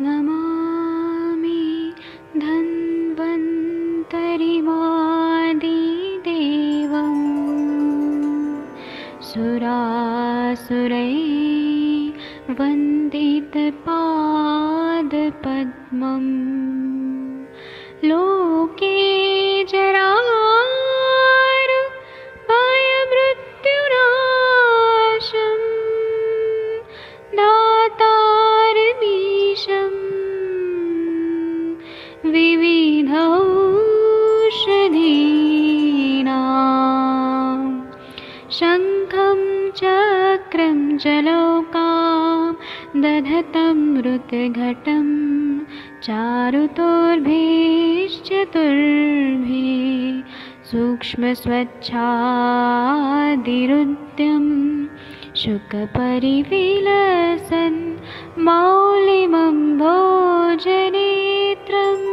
नमामि धन्वन्तरिमादिदेवम् सुरासुरैर्वन्दितपादपद्मम् लोके जरामृत्युनाशं दातारमीशं विविधौषधीनां शङ्खं चक्रं जलौकां दधतं मृतघटं चारुतोर्भिश्चतुर्भिः सूक्ष्मस्वच्छादिरुद्यं शुकपरिविलसन् मौलिमम्भोजनेत्रम्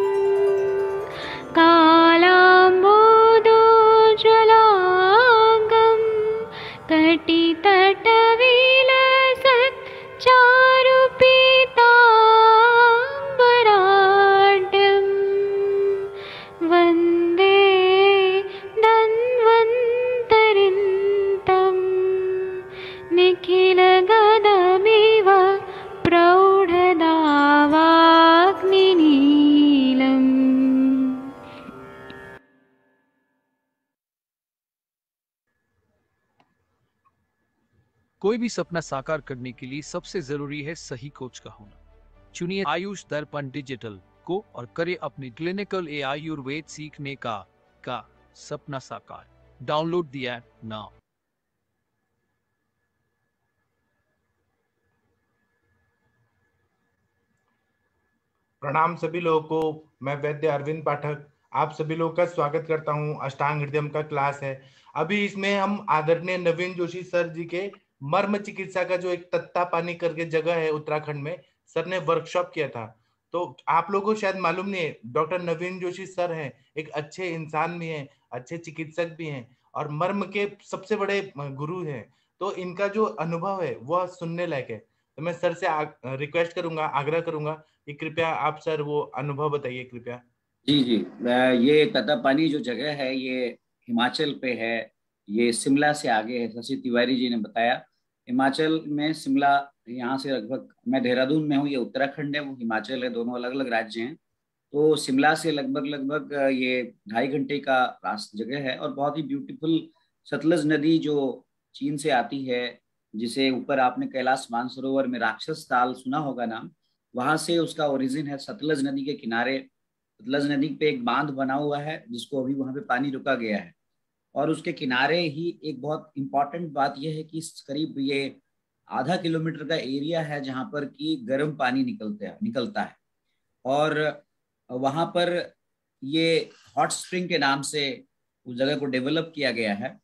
कालाम्बोदोज्ज्वलाङ्गं कटितटविलसत् चारुपीताम्बराढ्यं वन्दे धन्वन्तरिन्तं निखिलगदमिव प्रौढदावाग्निनीलम्। कोई भी सपना साकार करने के लिए सबसे जरूरी है सही कोच का होना। चुनिए आयुष दर्पण डिजिटल को और करे अपनी क्लिनिकल आयुर्वेद सीखने का सपना साकार। Download the app now. प्रणाम सभी लोगों को। मैं वैद्य अरविंद पाठक आप सभी लोगों का स्वागत करता हूं। अष्टांग हृदयम का क्लास है। अभी इसमें हम आदरणीय नवीन जोशी सर जी के मर्म चिकित्सा का जो एक तत्तापानी करके जगह है उत्तराखंड में, सर ने वर्कशॉप किया था। तो आप लोगों को शायद मालूम नहीं है, डॉक्टर नवीन जोशी सर हैं, एक अच्छे इंसान भी हैं, अच्छे चिकित्सक भी हैं और मर्म के सबसे बड़े गुरु हैं। तो इनका जो अनुभव है वह सुनने लायक है। तो मैं सर से रिक्वेस्ट करूंगा, आग्रह करूंगा कि कृपया आप सर वो अनुभव बताइए कृपया। जी जी, ये तत्तापानी जो जगह है ये हिमाचल पे है। ये शिमला से आगे है। शशि तिवारी जी ने बताया हिमाचल में शिमला, यहाँ से लगभग, मैं देहरादून में हूँ, ये उत्तराखंड है, वो हिमाचल है, दोनों अलग अलग राज्य हैं। तो शिमला से लगभग लगभग ये 2.5 घंटे का रास्ता जगह है और बहुत ही ब्यूटीफुल। सतलज नदी जो चीन से आती है, जिसे ऊपर आपने कैलाश मानसरोवर में राक्षस ताल सुना होगा नाम, वहां से उसका ओरिजिन है। सतलज नदी के किनारे सतलज नदी पे एक बांध बना हुआ है जिसको अभी वहां पे पानी रुका गया है। और उसके किनारे ही एक बहुत इंपॉर्टेंट बात यह है कि करीब ये आधा किलोमीटर का एरिया है जहां पर कि गर्म पानी निकलता है। और वहां पर ये हॉट स्प्रिंग के नाम से उस जगह को डेवलप किया गया है।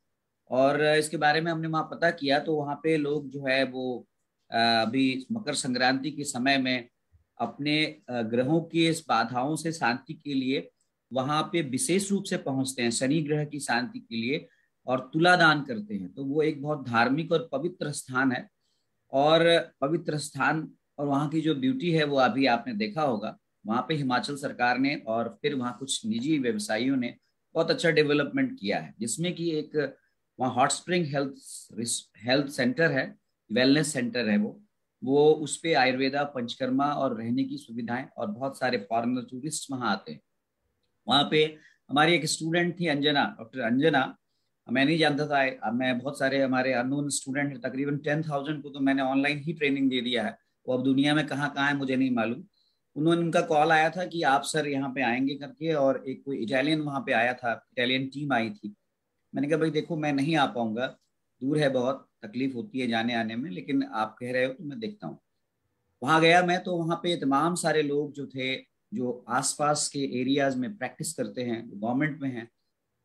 और इसके बारे में हमने वहाँ पता किया तो वहाँ पे लोग जो है वो अभी मकर संक्रांति के समय में अपने ग्रहों की इस बाधाओं से शांति के लिए वहाँ पे विशेष रूप से पहुंचते हैं, शनि ग्रह की शांति के लिए, और तुला दान करते हैं। तो वो एक बहुत धार्मिक और पवित्र स्थान है। और पवित्र स्थान और वहाँ की जो ब्यूटी है वो अभी आपने देखा होगा। वहाँ पे हिमाचल सरकार ने और फिर वहाँ कुछ निजी व्यवसायियों ने बहुत अच्छा डेवलपमेंट किया है, जिसमें कि एक वहाँ हॉट स्प्रिंग हेल्थ सेंटर है, वेलनेस सेंटर है वो उस पे आयुर्वेदा, पंचकर्मा और रहने की सुविधाएं, और बहुत सारे फॉरेनर टूरिस्ट वहाँ आते हैं। वहाँ पे हमारी एक स्टूडेंट थी अंजना, डॉक्टर अंजना। मैं नहीं जानता था, मैं बहुत सारे हमारे अननोन स्टूडेंट हैं, तकरीबन 10,000 को तो मैंने ऑनलाइन ही ट्रेनिंग दे दिया है। वो अब दुनिया में कहाँ कहाँ है मुझे नहीं मालूम। उनका कॉल आया था कि आप सर यहाँ पे आएंगे करके, और एक कोई इटालियन वहाँ पे आया था, इटालियन टीम आई थी। मैंने कहा भाई देखो मैं नहीं आ पाऊंगा, दूर है, बहुत तकलीफ होती है जाने आने में, लेकिन आप कह रहे हो तो मैं देखता हूँ। वहां गया मैं, तो वहां पे तमाम सारे लोग जो थे, जो आसपास के एरियाज में प्रैक्टिस करते हैं, जो गवर्नमेंट में हैं,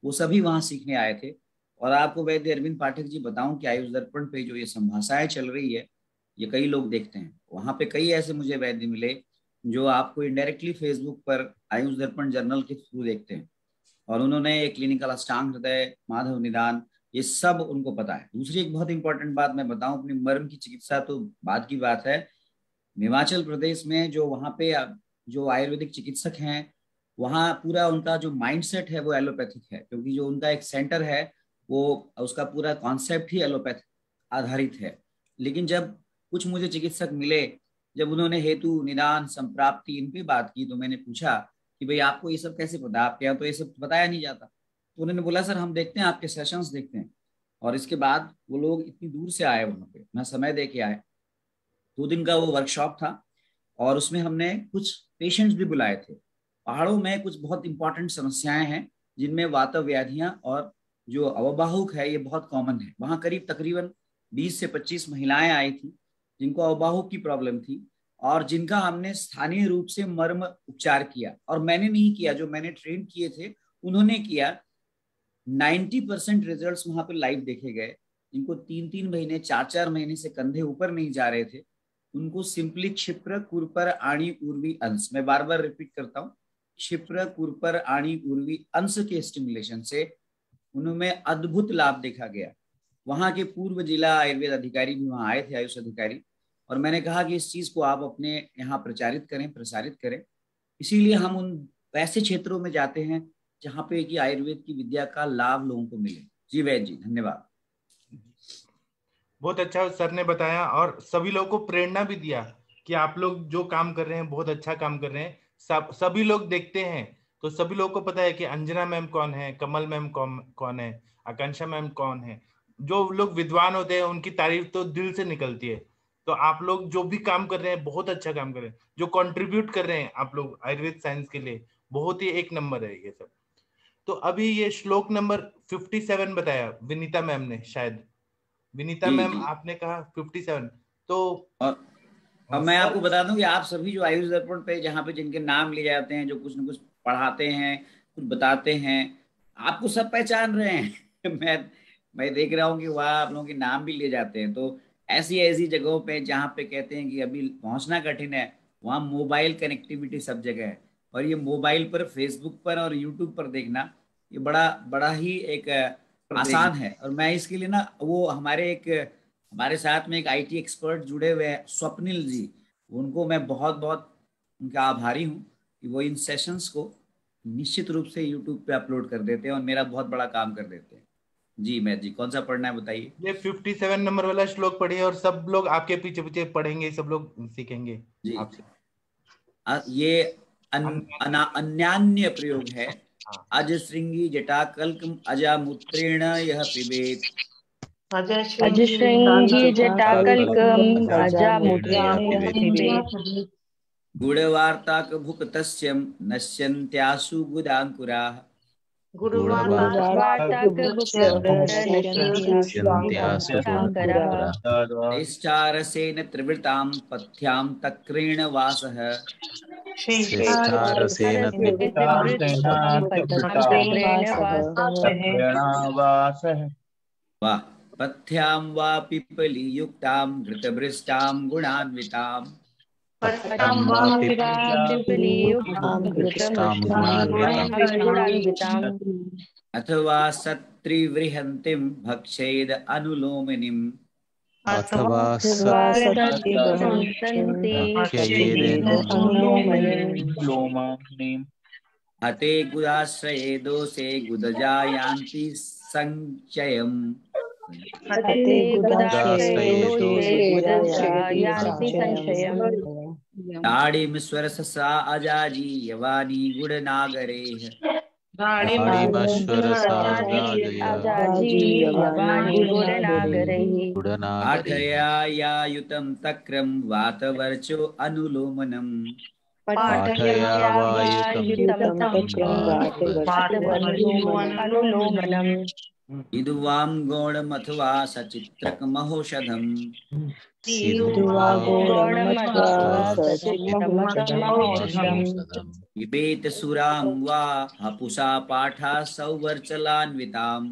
वो सभी वहां सीखने आए थे। और आपको वैद्य अरविंद पाठक जी बताऊं कि आयुष दर्पण पे जो ये संभाषाएं चल रही है, ये कई लोग देखते हैं। वहां पे कई ऐसे मुझे वैद्य मिले जो आपको इनडायरेक्टली फेसबुक पर आयुष दर्पण जर्नल के थ्रू देखते हैं, और उन्होंने क्लिनिकल अष्टांग हृदय, माधव निदान, ये सब उनको पता है। दूसरी एक बहुत इंपॉर्टेंट बात मैं बताऊं, अपनी मर्म की चिकित्सा तो बात की बात है, हिमाचल प्रदेश में जो वहाँ पे जो आयुर्वेदिक चिकित्सक हैं, वहाँ पूरा उनका जो माइंडसेट है वो एलोपैथिक है, क्योंकि जो उनका एक सेंटर है वो उसका पूरा कॉन्सेप्ट ही एलोपैथिक आधारित है। लेकिन जब कुछ मुझे चिकित्सक मिले, जब उन्होंने हेतु, निदान, संप्राप्ति इन पे बात की, तो मैंने पूछा कि भाई आपको ये सब कैसे पता, आपके यहाँ तो ये सब बताया नहीं जाता। तो उन्होंने बोला सर हम देखते हैं, आपके सेशंस देखते हैं। और इसके बाद वो लोग इतनी दूर से आए, वहाँ पे अपना समय दे के आए। 2 दिन का वो वर्कशॉप था और उसमें हमने कुछ पेशेंट्स भी बुलाए थे। पहाड़ों में कुछ बहुत इंपॉर्टेंट समस्याएं हैं जिनमें वात व्याधियां और जो अवबाहुक है ये बहुत कॉमन है। वहाँ करीब तकरीबन 20 से 25 महिलाएं आई थी जिनको अवबाहुक की प्रॉब्लम थी और जिनका हमने स्थानीय रूप से मर्म उपचार किया। और मैंने नहीं किया, जो मैंने ट्रेन किए थे उन्होंने किया। 90% रिजल्ट्स वहां पर लाइव देखे गए। जिनको 3-3 महीने, 4-4 महीने से कंधे ऊपर नहीं जा रहे थे, उनको सिंपली क्षिप्र, कुरपर, आणी, उर्वी, अंश, मैं बार बार रिपीट करता हूँ, क्षिप्र, कुरपर, आणी, उर्वी, अंश के स्टिमुलेशन से उनमें अद्भुत लाभ देखा गया। वहां के पूर्व जिला आयुर्वेद अधिकारी भी वहां आए थे, आयुष अधिकारी, और मैंने कहा कि इस चीज को आप अपने यहाँ प्रचारित करें, प्रसारित करें। इसीलिए हम उन वैसे क्षेत्रों में जाते हैं जहाँ पे कि आयुर्वेद की विद्या का लाभ लोगों को मिले। जी वैद्य जी, धन्यवाद। बहुत अच्छा सर ने बताया और सभी लोगों को प्रेरणा भी दिया कि आप लोग जो काम कर रहे हैं बहुत अच्छा काम कर रहे हैं। सभी लोग देखते हैं तो सभी लोगों को पता है कि अंजना मैम कौन है, कमल मैम कौन है, आकांक्षा मैम कौन है। जो लोग विद्वान होते हैं उनकी तारीफ तो दिल से निकलती है। तो आप लोग जो भी काम कर रहे हैं बहुत अच्छा काम कर रहे हैं, जो कंट्रीब्यूट कर रहे हैं आप लोग आयुर्वेद साइंस के लिए, बहुत ही एक नंबर है ये सब। तो अभी ये श्लोक नंबर 57 बताया विनीता मैम ने, शायद विनीता जी मैम जी। आपने कहा 57। तो और अब मैं सर, आपको बता दूं कि आप सभी जो आयुष दर्पण पे जहाँ पे जिनके नाम लिए जाते हैं, जो कुछ न कुछ पढ़ाते हैं, कुछ बताते हैं, आपको सब पहचान रहे हैं। मैं देख रहा हूँ कि वहाँ आप लोगों के नाम भी लिए जाते हैं। तो ऐसी ऐसी जगहों पे जहाँ पे कहते हैं कि अभी पहुंचना कठिन है, वहाँ मोबाइल कनेक्टिविटी सब जगह है। और ये मोबाइल पर, फेसबुक पर और यूट्यूब पर देखना, ये बड़ा बड़ा ही एक आसान है। और मैं इसके लिए ना, वो हमारे साथ में एक आईटी एक्सपर्ट जुड़े हुए हैं, स्वप्निल जी, उनको मैं बहुत बहुत उनका आभारी हूँ कि वो इन सेशंस को निश्चित रूप से यूट्यूब पे अपलोड कर देते हैं और मेरा बहुत बड़ा काम कर देते हैं। जी मैं जी, कौन सा पढ़ना है बताइए। ये 57 नंबर वाला श्लोक पढ़िए और सब लोग आपके पीछे पीछे पढ़ेंगे, सब लोग सीखेंगे जी आपसे। ये अन्यान्य प्रयोग है। हाँ। अज श्रृंगी जटाकल्क अजामूत्रेण यह पिबेत, अजश्रृंगी जटाकल्कम् अजामुत्रेण पिबेत्। गुणवार्ताक भुक्तस्यम नश्यन्त्यासु गुदांकुराः, निश्चारसेन त्रिवृतां पथ्यां तक्रेण वासः, वा पथ्यां वा पिपलीयुक्तां घृतभृष्टां गुणान्वितां, अथवा सत्रिवृहन्तीं भक्षेद अनुलोमिनीम्, अथवा अते गुदाश्रये दोषे गुदजायान्ति संचयम्, ताड़ीं स्वरससा अजाजी यवानी गुडनागरेः, पाठया यायुतं तक्रं वातवर्चो अनुलोमनम्, इदुवां गौणमथवा सचित्रकमहोषधम्, पिबेत सुरां वा हपुषा पाठा सौवर्चलान्विताम्,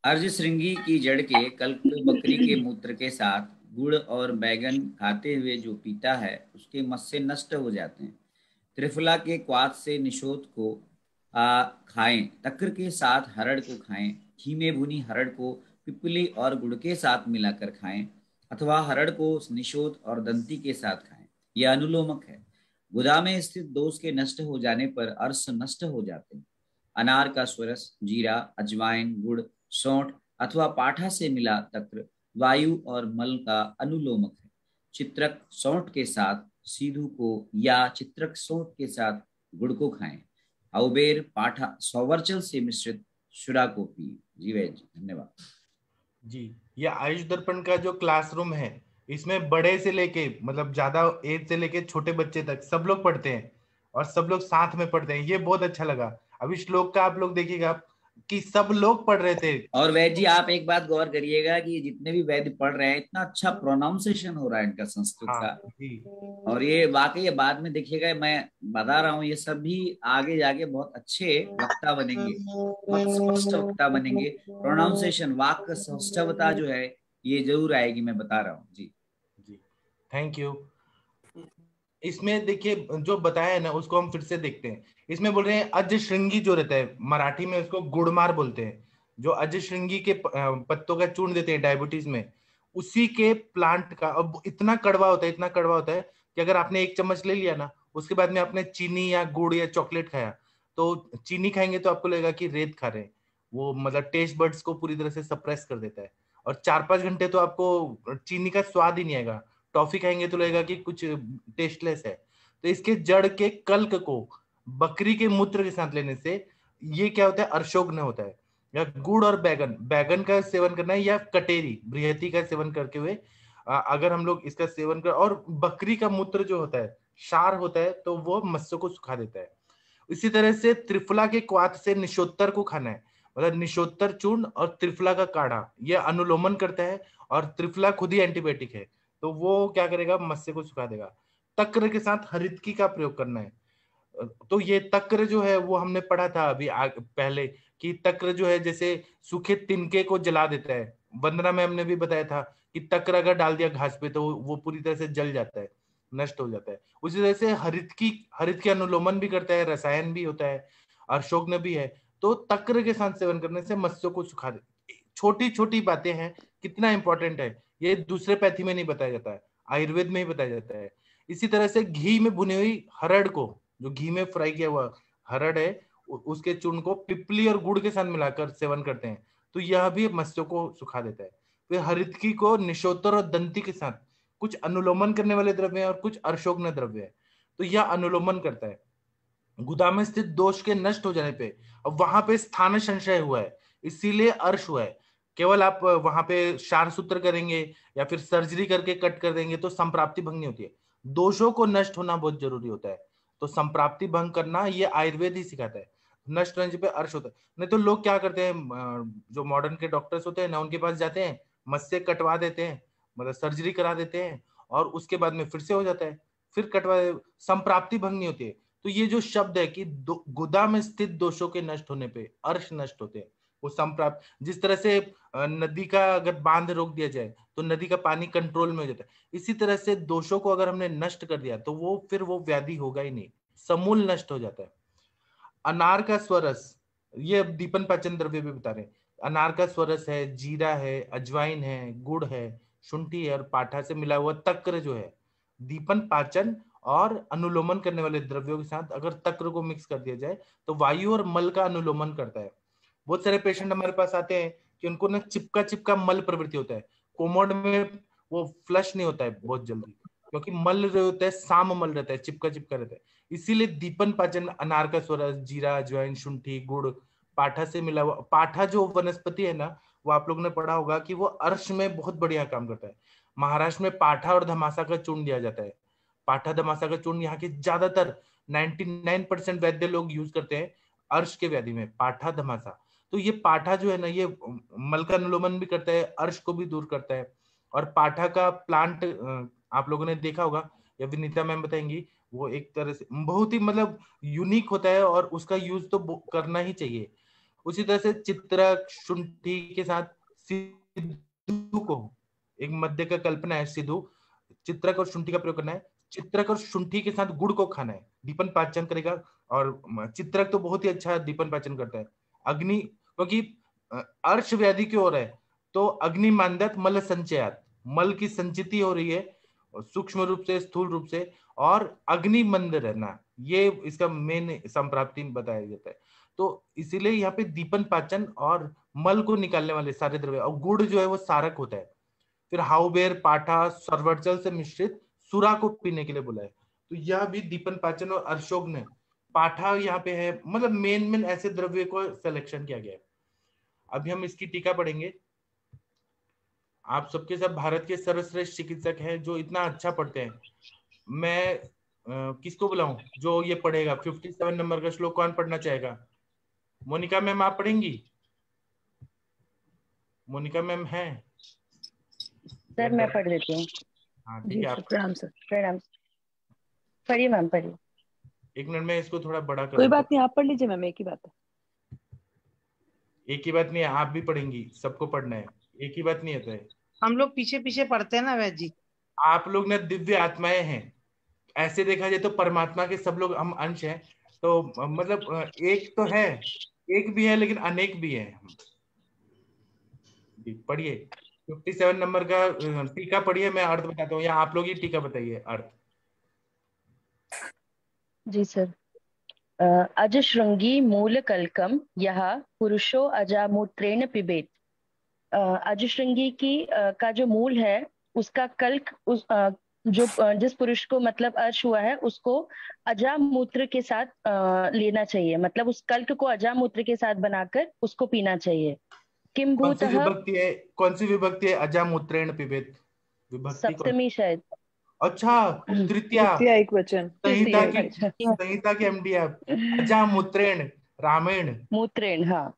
अर्ज श्रृंगी की जड़ के कल्प को बकरी के मूत्र के साथ गुड़ और बैगन खाते हुए जो पीता है उसके मस्से नष्ट हो जाते हैं। त्रिफला के क्वाथ से निशोथ को खाएं, तक्र के साथ हरड़ को खाएं, घी में भुनी हरड़ को पिपली और गुड़ के साथ मिलाकर खाएं, अथवा हरड़ को निशोद और दंती के साथ खाएं। यह अनुलोमक है। गुदा में स्थित दोष के नष्ट हो जाने पर अर्श नष्ट हो जाते हैं। अनार का स्वरस, जीरा, अजवाइन, गुड़, सौंठ अथवा पाठा से मिला तक्र वायु और मल का अनुलोमक है। चित्रक सौंठ के साथ सीधु को या चित्रक सौंठ के साथ गुड़ को खाएं। औबेर पाठा सौवर्चल से मिश्रित शुरा को पिए। जी वैद्य जी, धन्यवाद। जी, ये आयुष दर्पण का जो क्लासरूम है, इसमें बड़े से लेके मतलब ज्यादा एज से लेके छोटे बच्चे तक सब लोग पढ़ते हैं और सब लोग साथ में पढ़ते हैं। ये बहुत अच्छा लगा। अभी श्लोक का आप लोग देखिएगा कि सब लोग पढ़ रहे थे। और वैद्य जी आप एक बात गौर करिएगा कि जितने भी वैद्य पढ़ रहे हैं इतना अच्छा प्रोनाउंसिएशन हो रहा है इनका संस्कृत हाँ का। जी, और ये वाकई बाद में देखिएगा, मैं बता रहा हूँ, ये सब भी आगे जाके बहुत अच्छे वक्ता बनेंगे, बहुत स्पष्ट वक्ता बनेंगे। प्रोनाउंसिएशन, वाक्य सौष्ठवता जो है ये जरूर आएगी, मैं बता रहा हूँ जी। जी, थैंक यू। इसमें देखिए जो बताया है ना, उसको हम फिर से देखते हैं। इसमें बोल रहे हैं अज श्रृंगी जो रहता है, मराठी में उसको गुड़मार बोलते हैं। जो अज श्रृंगी के पत्तों का चूर्ण देते हैं डायबिटीज में, उसी के प्लांट का। अब इतना कड़वा होता है, इतना कड़वा होता है कि अगर आपने एक चम्मच ले लिया ना, उसके बाद में आपने चीनी या गुड़ या चॉकलेट खाया, तो चीनी खाएंगे तो आपको लगेगा कि रेत खा रहे हैं। वो मतलब टेस्ट बर्ड्स को पूरी तरह से सप्रेस कर देता है, और 4-5 घंटे तो आपको चीनी का स्वाद ही नहीं आएगा। टॉफी खाएंगे तो लगेगा कि कुछ टेस्टलेस है। तो इसके जड़ के कल्क को बकरी के मूत्र के साथ लेने से ये क्या होता है, अर्शोग्न होता है। या गुड़ और बैगन, बैगन का सेवन करना है, या कटेरी बृहति का सेवन करके हुए अगर हम लोग इसका सेवन कर, और बकरी का मूत्र जो होता है क्षार होता है, तो वो मत्स्य को सुखा देता है। इसी तरह से त्रिफला के क्वाथ से निशोत्तर को खाना है, मतलब निशोत्तर चूर्ण और त्रिफला का काढ़ा, ये अनुलोमन करता है। और त्रिफला खुद ही एंटीबायोटिक है, तो वो क्या करेगा, मत्स्य को सुखा देगा। तक्र के साथ हरितकी का प्रयोग करना है। तो ये तक्र जो है वो हमने पढ़ा था अभी पहले, कि तक्र जो है जैसे सूखे तिनके को जला देता है। वंदना में हमने भी बताया था कि तक्र अगर डाल दिया घास पे तो वो पूरी तरह से जल जाता है, नष्ट हो जाता है। उसी तरह से हरित की अनुलोमन भी करता है, रसायन भी होता है, अर्शोग्न भी है। तो तक्र के साथ सेवन करने से मत्स्यों को सुखा दे। छोटी छोटी बातें हैं, कितना इंपॉर्टेंट है ये दूसरे पैथी में नहीं बताया जाता है, आयुर्वेद में ही बताया जाता है। इसी तरह से घी में भुनी हुई हरड़ को, जो घी में फ्राई किया हुआ हरड़ है, उसके चूर्ण को पिपली और गुड़ के साथ मिलाकर सेवन करते हैं, तो यह भी मत्स्यों को सुखा देता है। फिर हरितकी को निशोत्तर और दंती के साथ, कुछ अनुलोमन करने वाले द्रव्य हैं और कुछ अर्शोग्न द्रव्य है, तो यह अनुलोमन करता है। गुदा में स्थित दोष के नष्ट हो जाने पे, अब वहां पे स्थान संशय हुआ है, इसीलिए अर्श हुआ है। केवल आप वहां पे क्षार सूत्र करेंगे या फिर सर्जरी करके कट कर देंगे तो संप्राप्ति भंग नहीं होती है। दोषों को नष्ट होना बहुत जरूरी होता है, तो संप्राप्ति भंग करना ये आयुर्वेद ही सिखाता है। नष्ट होने पे अर्श होता है। नहीं तो लोग क्या करते हैं, जो मॉडर्न के डॉक्टर्स होते हैं ना, उनके पास जाते हैं, मत्स्य कटवा देते हैं, मतलब सर्जरी करा देते हैं, और उसके बाद में फिर से हो जाता है, फिर कटवा, संप्राप्ति भंग नहीं होती है। तो ये जो शब्द है कि गुदा में स्थित दोषों के नष्ट होने पे अर्श नष्ट होते हैं, वो संप्राप्त। जिस तरह से नदी का अगर बांध रोक दिया जाए तो नदी का पानी कंट्रोल में हो जाता है, इसी तरह से दोषों को अगर हमने नष्ट कर दिया तो वो फिर वो व्याधि होगा ही नहीं, समूल नष्ट हो जाता है। अनार का स्वरस, ये दीपन पाचन द्रव्य भी बता रहे हैं। अनार का स्वरस है, जीरा है, अजवाइन है, गुड़ है, शुंठी है, और पाठा से मिला हुआ तक्र जो है, दीपन पाचन और अनुलोमन करने वाले द्रव्यों के साथ अगर तक्र को मिक्स कर दिया जाए तो वायु और मल का अनुलोमन करता है। बहुत सारे पेशेंट हमारे पास आते हैं कि उनको ना चिपका चिपका मल प्रवृत्ति होता है, कोमोड में वो फ्लश नहीं होता है बहुत जल्दी, क्योंकि मल जो होता है साम मल रहता है, चिपका चिपका रहता है। इसीलिए दीपन पाचन, अनार का स्वरस, जीरा, अजवाइन, शुंठी, गुड़, पाठा से मिला हुआ, पाठा जो वनस्पति है ना, वो आप लोगों ने पढ़ा होगा कि वो अर्श में बहुत बढ़िया काम करता है। महाराष्ट्र में पाठा और धमासा का चूर्ण दिया जाता है। पाठा धमासा का चूर्ण यहाँ के ज्यादातर 99% वैद्य लोग यूज करते हैं अर्श के व्याधि में, पाठा धमासा। तो ये पाठा जो है ना, ये मल का अनुलोमन भी करता है, अर्श को भी दूर करता है। और पाठा का प्लांट आप लोगों ने देखा होगा, या विनीता मैम बताएंगी, वो एक तरह से बहुत ही मतलब यूनिक होता है और उसका यूज तो करना ही चाहिए। उसी तरह से चित्रक, शुंठी के साथ सिद्धू को, एक मध्य का कल्पना है, सिद्धू, चित्रक और शुंठी का प्रयोग करना है। चित्रक और शुंठी के साथ गुड़ को खाना है, दीपन पाचन करेगा। और चित्रक तो बहुत ही अच्छा दीपन पाचन करता है। अग्नि, क्योंकि अर्श व्याधि की ओर है तो अग्निमांदत मल संचयात, मल की संचिति हो रही है सूक्ष्म रूप से स्थूल रूप से, और अग्निमंद रहना, ये इसका मेन संप्राप्ति बताया जाता है। तो इसीलिए यहाँ पे दीपन पाचन और मल को निकालने वाले सारे द्रव्य, और गुड़ जो है वो सारक होता है। फिर हाउबेर पाठा सर्वजल से मिश्रित सुरा को पीने के लिए बोला है। तो यह भी दीपन पाचन और अर्शोग्न पाठा यहाँ पे है, मतलब मेन ऐसे द्रव्य को सिलेक्शन किया गया है। अभी हम इसकी टीका पढ़ेंगे। आप सबके सब भारत के सर्वश्रेष्ठ चिकित्सक हैं जो इतना अच्छा पढ़ते हैं। मैं किसको बुलाऊं जो ये पढ़ेगा? 57 नंबर का श्लोक कौन पढ़ना चाहेगा? मोनिका मैम आप पढ़ेंगी? मोनिका मैम है? सर मैं पढ़ देती हूँ। हाँ ठीक है, आप प्रणाम सर। प्रणाम। पढ़िए मैम पढ़िए। एक मिनट में इसको थोड़ा बड़ा कर कोई बात नहीं, आप पढ़ लीजिए मैम, एक ही बात है। एक ही बात नहीं है, आप भी पढ़ेंगी, सबको पढ़ना है, एक ही बात नहीं होता है। हम लोग पीछे पीछे पढ़ते हैं ना वैद्य जी। आप लोग ना दिव्य आत्माएं हैं, ऐसे देखा जाए तो परमात्मा के सब लोग हम अंश हैं। तो मतलब एक तो है, एक भी है लेकिन अनेक भी है। पढ़िए 57 नंबर का टीका पढ़िए, मैं अर्थ बताता हूँ, या आप लोग ही टीका बताइए अर्थ। जी सर। अजश्रृंगी मूल कल्कम यह पुरुषो अजामूत्रेण पिबेत। अजश्रृंगी की का जो मूल है उसका कल्क जिस पुरुष को मतलब अर्श हुआ है उसको अजामूत्र के साथ लेना चाहिए, मतलब उस कल्क को अजामूत्र के साथ बनाकर उसको पीना चाहिए। किम भूतः, कौन सी विभक्ति है अजामूत्रेण पिबेत? विभक्ति सप्तमी शायद। अच्छा, तृतीया एक वचन। संहिता की एमडी आप। अजामूत्रेण रामेण मूत्रेण, हाँ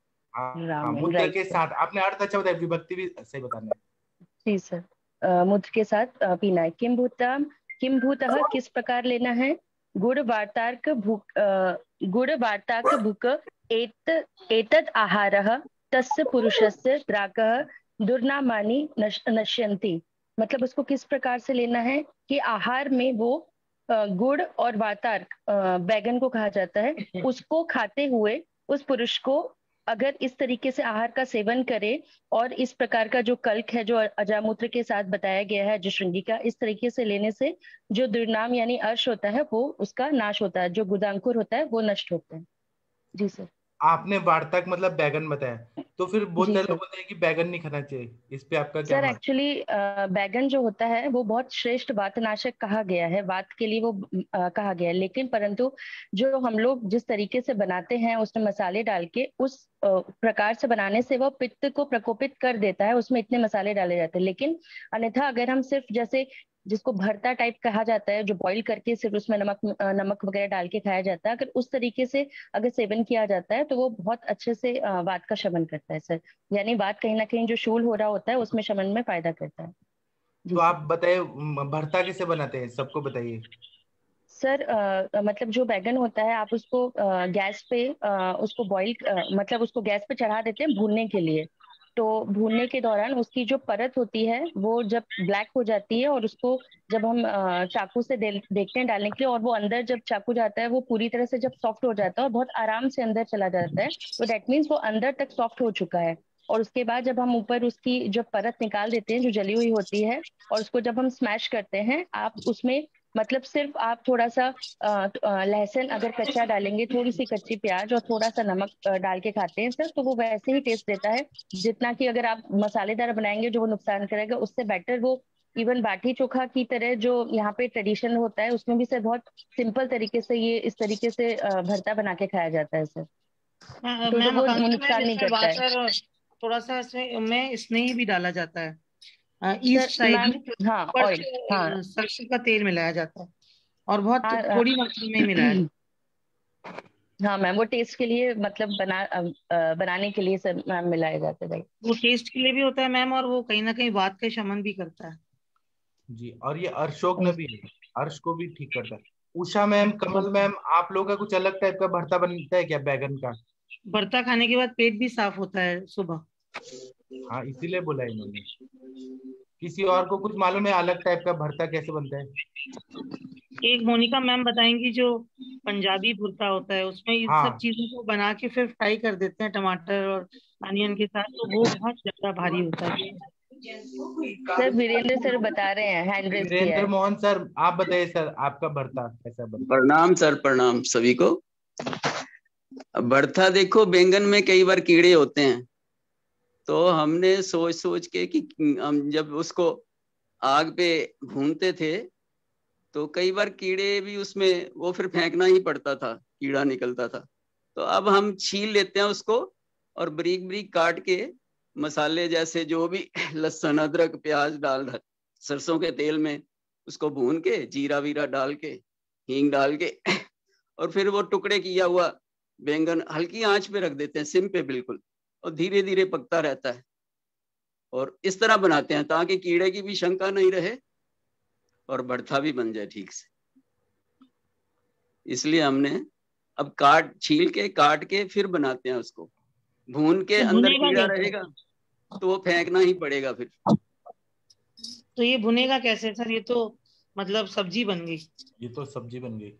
मूत्र के साथ। आपने अर्थ अच्छा बताया, विभक्ति भी सही बताना है। जी सर। मूत्र के साथ पीना है। किम भूतः किस प्रकार लेना है? गुड़ वार्ताक भुक एतद आहारः तस्य पुरुषस्य प्राकः दुर्नामानि नश्यन्ति। मतलब उसको किस प्रकार से लेना है कि आहार में वो गुड़ और वातार्क, बैगन को कहा जाता है, उसको खाते हुए उस पुरुष को अगर इस तरीके से आहार का सेवन करे और इस प्रकार का जो कल्क है जो अजामूत्र के साथ बताया गया है अजश्रृंगी का, इस तरीके से लेने से जो दुर्नाम यानी अर्श होता है वो उसका नाश होता है, जो गुदांकुर होता है वो नष्ट होता है। जी सर। आपने वार्ताक मतलब बैगन बताया, तो फिर बहुत सारे लोग बोलते हैं कि बैगन नहीं खाना चाहिए, इस पे आपका क्या? सर एक्चुअली बैगन जो होता है वो बहुत श्रेष्ठ वातनाशक कहा गया है, वात के लिए वो कहा गया है, लेकिन परंतु जो हम लोग जिस तरीके से बनाते हैं उसमें मसाले डाल के उस प्रकार से बनाने से वो पित्त को प्रकोपित कर देता है, उसमें इतने मसाले डाले जाते हैं। लेकिन अन्यथा अगर हम सिर्फ जैसे जिसको भरता टाइप कहा जाता है, जो बॉईल करके सिर्फ उसमें नमक वगैरह डाल के खाया जाता है, अगर उस तरीके से अगर सेवन किया जाता है तो वो बहुत अच्छे से वात का शमन करता है सर, यानी वात कहीं ना कहीं जो शूल हो रहा होता है उसमें शमन में फायदा करता है। तो आप बताइए भरता कैसे बनाते हैं, सबको बताइए सर। मतलब जो बैगन होता है आप उसको गैस पे उसको बॉईल मतलब उसको गैस पे चढ़ा देते हैं भूनने के लिए। तो भूनने के दौरान उसकी जो परत होती है वो जब ब्लैक हो जाती है और उसको जब हम चाकू से देखते हैं डालने के लिए, और वो अंदर जब चाकू जाता है वो पूरी तरह से जब सॉफ्ट हो जाता है और बहुत आराम से अंदर चला जाता है, तो दैट मीन्स वो अंदर तक सॉफ्ट हो चुका है। और उसके बाद जब हम ऊपर उसकी जो परत निकाल देते हैं जो जली हुई होती है, और उसको जब हम स्मैश करते हैं, आप उसमें मतलब सिर्फ आप थोड़ा सा लहसुन अगर कच्चा डालेंगे, थोड़ी सी कच्ची प्याज और थोड़ा सा नमक डाल के खाते हैं सर, तो वो वैसे ही टेस्ट देता है जितना कि अगर आप मसालेदार बनाएंगे जो वो नुकसान करेगा, उससे बेटर वो इवन बाटी चोखा की तरह जो यहाँ पे ट्रेडिशन होता है उसमें भी सर बहुत सिंपल तरीके से ये इस तरीके से भरता बना के खाया जाता है सर। तो वो नुकसान नहीं करता है। थोड़ा सा इसमें स्नेह भी डाला जाता है, ईस्ट साइड में हाँ ऑयल, हाँ सरसों का तेल मिलाया जाता है और बहुत थोड़ी मात्रा में मिलाया जाता है। हाँ मैम, वो टेस्ट के लिए मतलब बनाने के लिए सब मैम मिलाया जाता है। वो टेस्ट के लिए भी होता है मैम, और वो कहीं ना कहीं वात का शमन भी करता है जी। और ये अर्शोग्न भी है, अर्श को भी ठीक करता है। उषा मैम, कमल मैम, आप लोगों का कुछ अलग टाइप का भरता बनता है क्या बैगन का? भरता खाने के बाद पेट भी साफ होता है सुबह। हाँ इसीलिए बोला है इन्होंने। किसी और को कुछ मालूम है अलग टाइप का भरता कैसे बनता है? एक मोनिका मैम बताएंगी जो पंजाबी भुर्ता होता है, उसमें इन सब चीजों को बना के फिर फ्राई कर देते हैं टमाटर और अनियन के साथ, तो वो बहुत ज्यादा भारी होता है। सर वीरेंद्र सर बता रहे हैं, हैंड रेस किया वीरेंद्र है। मोहन सर, आप बताइए सर, आपका भरता कैसा बनता? प्रणाम सर, प्रणाम सभी को। भरता देखो, बैंगन में कई बार कीड़े होते हैं, तो हमने सोच सोच के कि हम जब उसको आग पे भूनते थे तो कई बार कीड़े भी उसमें, वो फिर फेंकना ही पड़ता था, कीड़ा निकलता था। तो अब हम छील लेते हैं उसको और बारीक बारीक काट के मसाले जैसे जो भी लहसुन अदरक प्याज डाल सरसों के तेल में उसको भून के जीरा वीरा डाल के हींग डाल के और फिर वो टुकड़े किया हुआ बैंगन हल्की आंच पे रख देते हैं, सिम पे बिल्कुल, और धीरे धीरे पकता रहता है। और इस तरह बनाते हैं ताकि कीड़े की भी शंका नहीं रहे और भरता भी बन जाए ठीक से। इसलिए हमने अब छील के काट के फिर बनाते हैं उसको, भून के तो अंदर भुनेगा कीड़ा कैसे? रहेगा तो वो फेंकना ही पड़ेगा फिर। तो ये भुनेगा कैसे सर? ये तो मतलब सब्जी बन गई। ये तो सब्जी बन गई।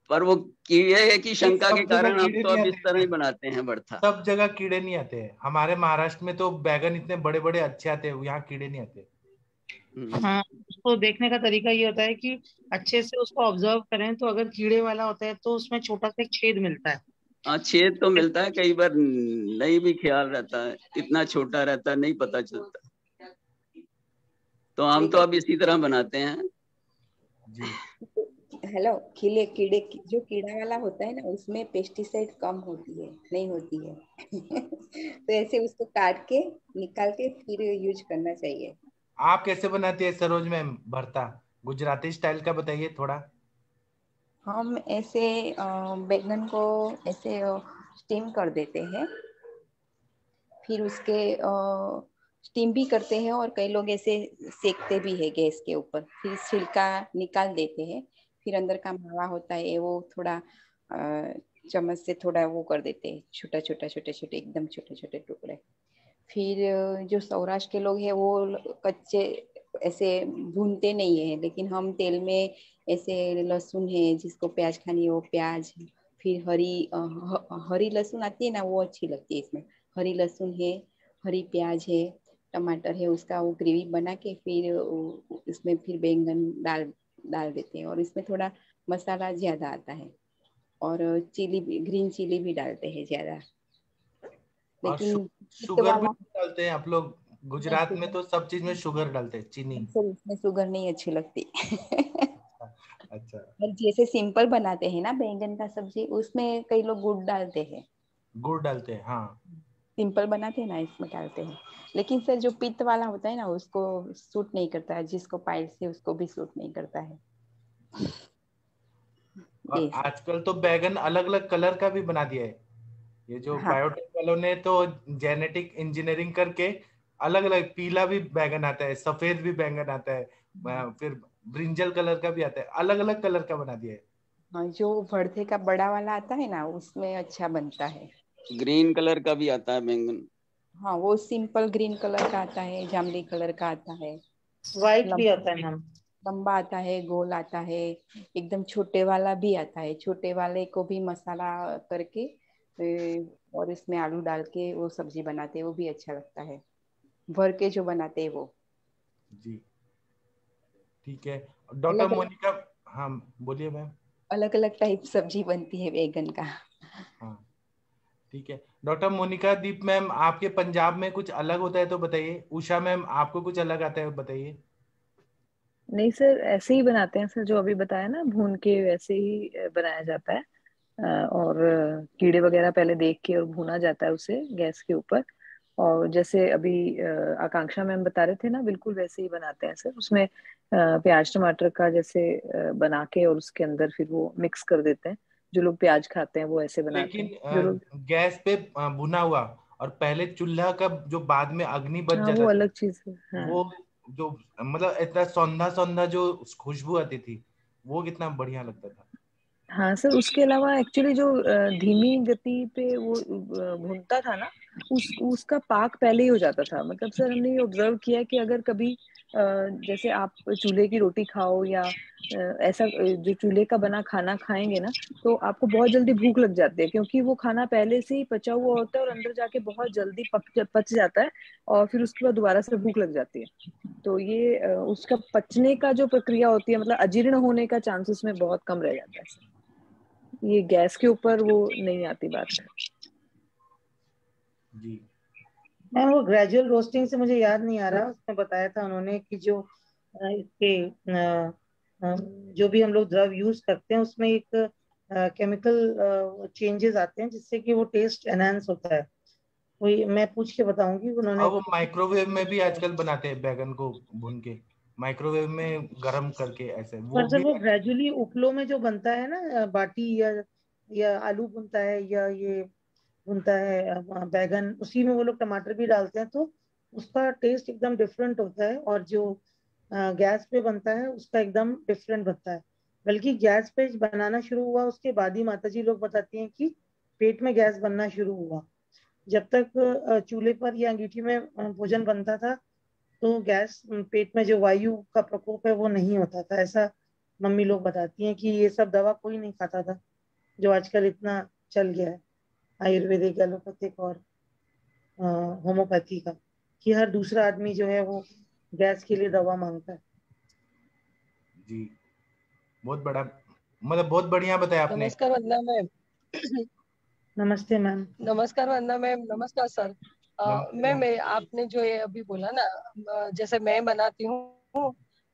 पर वो कीड़े की शंका के सब जगह कारण अब कीड़े तो नहीं अब इस आते तरह ही हैं। बनाते हैं भरता। सब जगह कीड़े नहीं आते हैं। हमारे महाराष्ट्र में तो बैगन इतने बड़े बड़े अच्छे आते हैं, यहाँ कीड़े नहीं आते। हाँ, उसको देखने का तरीका ये होता है कि अच्छे से उसको ऑब्जर्व करें, तो अगर कीड़े वाला होता है तो उसमें छोटा सा एक छेद मिलता है। हाँ, छेद तो मिलता है, कई बार नहीं भी ख्याल रहता है, इतना छोटा रहता है नहीं पता चलता। तो हम तो अब इसी तरह बनाते हैं जी। हेलो, जो कीड़ा वाला होता है ना, उसमें पेस्टिसाइड कम होती है, नहीं होती है। तो ऐसे उसको काट के निकाल के फिर यूज करना चाहिए। आप कैसे बनाती है सरोज मैम भरता? गुजराती स्टाइल का बताइए थोड़ा। हम ऐसे बैंगन को ऐसे स्टीम कर देते हैं, फिर उसके स्टीम भी करते हैं और कई लोग ऐसे सेकते भी है गैस के ऊपर, फिर छिलका निकाल देते हैं, फिर अंदर का मावा होता है वो थोड़ा चम्मच से थोड़ा वो कर देते हैं, छोटा छोटा छोटे छोटे एकदम छोटे छोटे टुकड़े। फिर जो सौराष्ट्र के लोग हैं वो कच्चे ऐसे भूनते नहीं है, लेकिन हम तेल में ऐसे लहसुन है, जिसको प्याज खानी है वो प्याज, फिर हरी लहसुन आती है ना, वो अच्छी लगती है इसमें। हरी लहसुन है, हरी प्याज है, टमाटर है, उसका वो ग्रेवी बना के फिर इसमें फिर बैंगन डाल देते हैं, और इसमें थोड़ा मसाला ज्यादा आता है, और ग्रीन चिली भी डालते हैं ज्यादा। और लेकिन शुगर भी डालते हैं आप लोग? गुजरात में तो सब चीज में शुगर डालते हैं, चीनी। सर इसमें शुगर नहीं अच्छी लगती। अच्छा। और जैसे सिंपल बनाते हैं ना बैंगन का सब्जी, उसमें कई लोग गुड़ डालते हैं। गुड़ डालते हैं, हाँ। सिंपल बनाते हैं ना, इसमें डालते हैं। लेकिन सर जो पित्त वाला होता है ना, उसको सूट नहीं करता है, जिसको पाइल्स है उसको भी सूट नहीं करता है। और आजकल तो बैगन अलग अलग कलर का भी बना दिया है। ये जो बायोटेक वालों ने तो जेनेटिक इंजीनियरिंग करके अलग अलग, पीला भी बैगन आता है, सफेद भी बैगन आता है, फिर ब्रिंजल कलर का भी आता है, अलग अलग कलर का बना दिया है। हाँ, जो भरथे का बड़ा वाला आता है ना, उसमें अच्छा बनता है। ग्रीन कलर का भी आता है बैंगन। हाँ, वो सिंपल ग्रीन कलर का आता है, जामुनी कलर का आता है, व्हाइट भी आता है मैम। लंबा आता है, गोल आता है, एकदम छोटे वाला भी आता है। छोटे वाले को भी मसाला करके और इसमें आलू डाल के वो सब्जी बनाते हैं, वो भी अच्छा लगता है, भर के जो बनाते हैं वो। जी ठीक है। डॉक्टर मोनिका, हाँ बोलिए मैम। अलग अलग टाइप सब्जी बनती है बैगन का। हाँ ठीक है। डॉक्टर मोनिका दीप मैम, आपके पंजाब में कुछ अलग होता है तो बताइए। उषा मैम, आपको कुछ अलग आता है बताइए। नहीं सर, ऐसे ही बनाते हैं सर, जो अभी बताया ना, भून के वैसे ही बनाया जाता है। और कीड़े वगैरह पहले देख के और भुना जाता है उसे गैस के ऊपर। और जैसे अभी आकांक्षा मैम बता रहे थे ना, बिल्कुल वैसे ही बनाते हैं सर। उसमें प्याज टमाटर का जैसे बना के और उसके अंदर फिर वो मिक्स कर देते हैं। जो लोग प्याज खाते हैं वो ऐसे बनाते लेकिन हैं, जो लोग। गैस पे भुना हुआ और पहले चूल्हा का जो बाद में अग्नि बच हाँ, जाता वो था, अलग चीज है। हाँ वो जो मतलब इतना सौंधा सौंधा जो खुशबू आती थी, वो कितना बढ़िया लगता था। हाँ सर, उसके अलावा एक्चुअली जो धीमी गति पे वो भुनता था ना, उसका पाक पहले ही हो जाता था। मतलब सर हमने ये ऑब्जर्व किया कि अगर कभी जैसे आप चूल्हे की रोटी खाओ या ऐसा जो चूल्हे का बना खाना खाएंगे ना, तो आपको बहुत जल्दी भूख लग जाती है, क्योंकि वो खाना पहले से ही पचा हुआ होता है और अंदर जाके बहुत जल्दी पच जाता है, और फिर उसके बाद दोबारा से भूख लग जाती है। तो ये उसका पचने का जो प्रक्रिया होती है, मतलब अजीर्ण होने का चांसेस में बहुत कम रह जाता है सर। ये गैस के ऊपर वो नहीं आती बात। जी मैम वो ग्रेजुअल रोस्टिंग से मुझे याद नहीं आ रहा, उसमें बताया था उन्होंने कि जो इसके जो भी हम लोग द्रव यूज करते हैं उसमें एक केमिकल चेंजेस आते हैं जिससे कि वो टेस्ट एनहांस होता है। वही मैं पूछ के बताऊंगी उन्होंने। और वो माइक्रोवेव में भी आजकल बनाते हैं बैगन को भून के, माइक्रोवेव में गरम करके ऐसे, वो पर सर भी। वो ग्रेजुअली उपलो में जो बनता है ना बाटी या आलू बुनता है या ये बुनता है बैगन, उसी में वो लोग टमाटर भी डालते हैं, तो उसका टेस्ट एकदम डिफरेंट होता है। और जो गैस पे बनता है उसका एकदम डिफरेंट बनता है। बल्कि गैस पे बनाना शुरू हुआ उसके बाद ही माताजी लोग बताती हैं कि पेट में गैस बनना शुरू हुआ। जब तक चूल्हे पर या अंगीठी में भोजन बनता था तो गैस पेट में जो वायु का प्रकोप है वो नहीं होता था। ऐसा मम्मी लोग बताती हैं कि ये सब दवा कोई नहीं खाता था जो आजकल इतना चल गया है, आयुर्वेदिक, एलोपैथिक और होम्योपैथी का, कि हर दूसरा आदमी जो है वो गैस के लिए दवा मांगता है। जी बहुत बड़ा, मतलब बहुत बढ़िया बताया आपने। नमस्कार वंदना मैम। नमस्ते मैम। नमस्कार वंदना मैम। नमस्कार सर। नमस्ते मैम आपने जो ये अभी बोला ना, जैसे मैं बनाती हूँ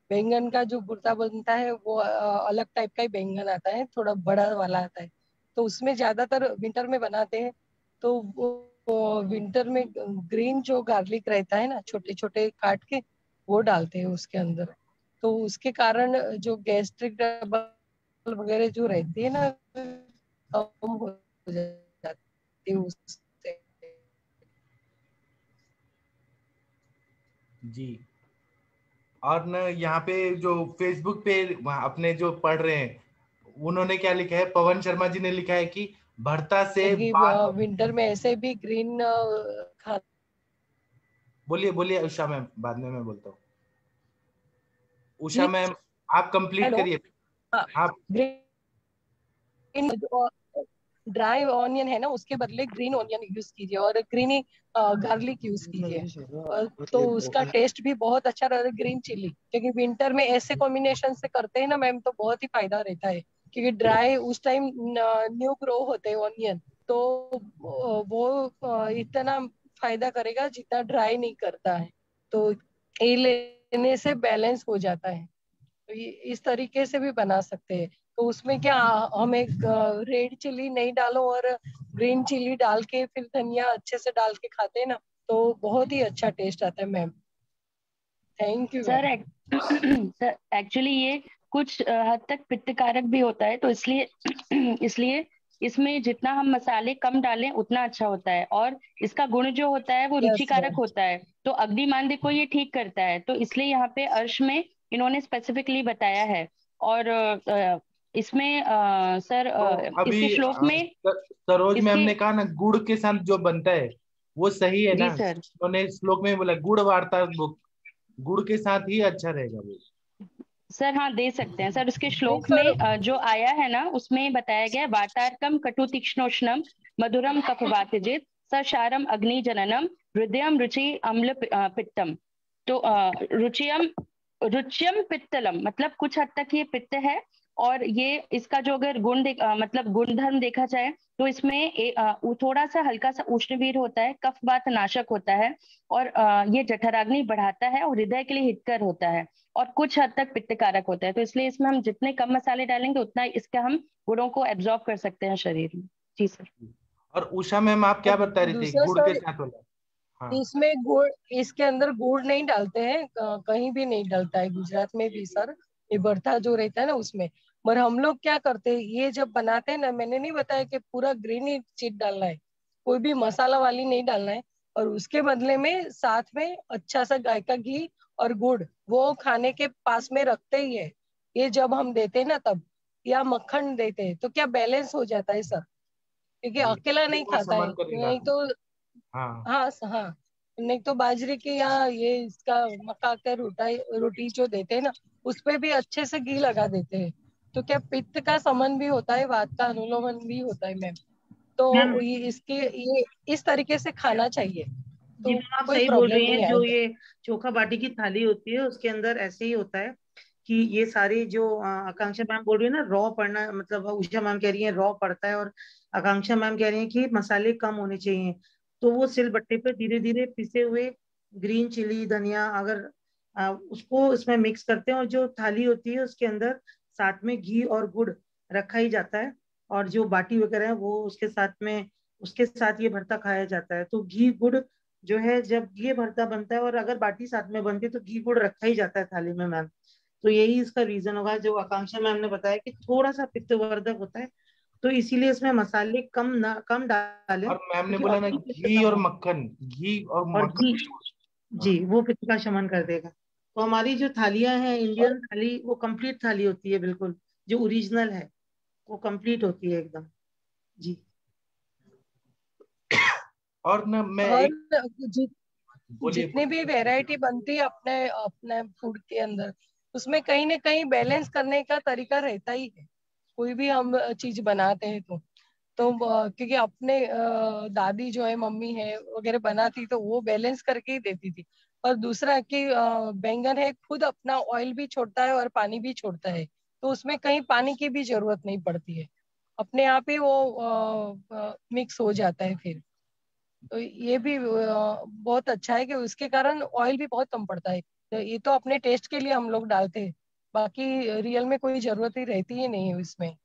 बैंगन का जो भुर्ता बनता है वो अलग टाइप का ही बैंगन आता है, थोड़ा बड़ा वाला आता है। तो उसमें ज्यादातर विंटर में बनाते हैं। तो वो विंटर में ग्रीन जो गार्लिक रहता है ना, छोटे छोटे काट के वो डालते हैं उसके अंदर। तो उसके कारण जो गैस्ट्रिक वगैरह जो रहती है ना, कम हो जाती है उससे। जी। और न यहाँ पे जो फेसबुक पे अपने जो पढ़ रहे हैं, उन्होंने क्या लिखा है, पवन शर्मा जी ने लिखा है कि भरता से क्योंकि बात। विंटर में ऐसे भी ग्रीन खा बोलिए बोलिए उषा मैम, बाद में मैं बोलता हूँ। उषा मैम आप कंप्लीट हेलो। करिए। हाँ, आप ग्रीन ड्राई ऑनियन है ना, उसके बदले ग्रीन ऑनियन यूज कीजिए और ग्रीनी गार्लिक यूज कीजिए। तो उसका टेस्ट भी बहुत अच्छा रहता है। ग्रीन चिली, क्योंकि विंटर में ऐसे कॉम्बिनेशन से करते हैं ना मैम, तो बहुत ही फायदा रहता है। क्योंकि ड्राई उस टाइम न्यू ग्रो होते हैं ऑनियन, तो वो इतना फायदा करेगा जितना ड्राई नहीं करता है। तो ये लेने से बैलेंस हो जाता है। तो ये इस तरीके से भी बना सकते हैं। तो उसमें क्या, हम एक रेड चिली नहीं डालो और ग्रीन चिली डाल के फिर धनिया अच्छे से डाल के खाते हैं ना, तो बहुत ही अच्छा टेस्ट आता है ma'am. Thank you sir ma'am. Sir actually ये कुछ हद तक पित्तकारक भी होता है, तो इसलिए इसलिए इसमें जितना हम मसाले कम डालें उतना अच्छा होता है। और इसका गुण जो होता है वो यस रुचिकारक मैम। होता है, तो अग्निमांद्य को ये ठीक करता है। तो इसलिए यहाँ पे अर्श में इन्होंने स्पेसिफिकली बताया है। और इसमें सर तो इसके अभी श्लोक में सरोज मैम इसके ने कहा ना गुड़ के साथ जो बनता है वो सही है ना, जी सर। उन्होंने श्लोक में बोला गुड़ वार्ता गुड़ के साथ ही अच्छा रहेगा वो। सर हाँ दे सकते हैं सर। उसके नहीं श्लोक सर। में जो आया है ना, उसमें बताया गया वातारकम कटु तीक्ष्णोष्णम मधुरम कफवातजित सशारम अग्नि जननम हृदयम रुचि अम्ल पित्तम। तो रुच्यम पित्तलम मतलब कुछ हद तक ये पित्त है। और ये इसका जो अगर मतलब गुणधर्म देखा जाए तो इसमें थोड़ा सा हल्का सा उष्णवीर होता है, कफ वात नाशक होता है, और ये जठराग्नि बढ़ाता है और हृदय के लिए हितकर होता है, और कुछ हद तक पित्तकारक होता है। तो इसलिए इसमें हम जितने कम मसाले डालेंगे उतना इसके हम गुणों को एब्जॉर्ब कर सकते हैं शरीर में। जी सर। और उषा मैम आप क्या और बता रही थी दूसरा गुड़ के सर, साथ वाला? हाँ इसमें गुड़, इसके अंदर गुड़ नहीं डालते हैं, कहीं भी नहीं डलता है, गुजरात में भी सर। ये बर्ता जो रहता है ना उसमें। पर हम लोग क्या करते हैं, ये जब बनाते हैं ना, मैंने नहीं बताया कि पूरा ग्रीन ही चीज डालना है, कोई भी मसाला वाली नहीं डालना है। और उसके बदले में साथ में अच्छा सा गाय का घी और गुड़ वो खाने के पास में रखते ही है। ये जब हम देते हैं ना तब, या मक्खन देते हैं, तो क्या बैलेंस हो जाता है सर, क्योंकि जी, अकेला ये नहीं वो खाता है, समन करेगा। नहीं तो हाँ हाँ हाँ, नहीं तो बाजरे की या ये इसका मक्का का रोटी जो देते हैं ना, उसपे भी अच्छे से घी लगा देते हैं। तो क्या पित्त का समन भी होता है, वात का अनुलोमन भी होता है मैम। मैम तो ये इस तरीके से खाना चाहिए, जी तो मैम, आप कोई सही बोल प्रॉब्लम रही हैं। नहीं जो आएगा। ये चोखा बाटी की थाली होती है उसके अंदर ऐसे ही होता है कि ये सारे जो आकांक्षा मैम बोल रही है ना, रॉ पड़ना, मतलब उषा मैम कह रही है रॉ पड़ता है, और आकांक्षा मैम कह रही है कि मसाले कम होने चाहिए। तो वो सिलबट्टे पे धीरे धीरे पिसे हुए ग्रीन चिली धनिया, अगर उसको इसमें मिक्स करते हैं, और जो थाली होती है उसके अंदर साथ में घी और गुड़ रखा ही जाता है, और जो बाटी वगैरह है वो उसके साथ में, उसके साथ ये भरता खाया जाता है। तो घी गुड़ जो है, जब ये भरता बनता है और अगर बाटी साथ में बनती है तो घी गुड़ रखा ही जाता है थाली में मैम। तो यही इसका रीजन होगा जो आकांक्षा मैम ने बताया कि थोड़ा सा पित्तवर्धक होता है, तो इसीलिए इसमें मसाले कम डालें, और मैम ने क्योंकि बोला ना ऑलरेडी पित्त घी कम और है। मक्खन, घी और और घी, मक्खन। हाँ जी, वो पित्त का शमन कर देगा। तो हमारी जो थालियां हैं और इंडियन थाली, वो कंप्लीट थाली होती है बिल्कुल, जो ओरिजिनल है वो कंप्लीट होती है एकदम। जी और ना मैं हर एक, जि, बोलिए जितनी बोलिए। भी वैरायटी बनती है अपने अपने फूड के अंदर, उसमें कहीं ना कहीं बैलेंस करने का तरीका रहता ही है। कोई भी हम चीज बनाते हैं तो क्योंकि अपने दादी जो है, मम्मी है वगैरह बनाती, तो वो बैलेंस करके ही देती थी। और दूसरा कि बैंगन है खुद अपना ऑयल भी छोड़ता है और पानी भी छोड़ता है, तो उसमें कहीं पानी की भी जरूरत नहीं पड़ती है, अपने आप ही वो मिक्स हो जाता है फिर। तो ये भी बहुत अच्छा है कि उसके कारण ऑयल भी बहुत कम पड़ता है। तो ये तो अपने टेस्ट के लिए हम लोग डालते हैं, बाकी रियल में कोई जरूरत ही रहती ही नहीं है इसमें।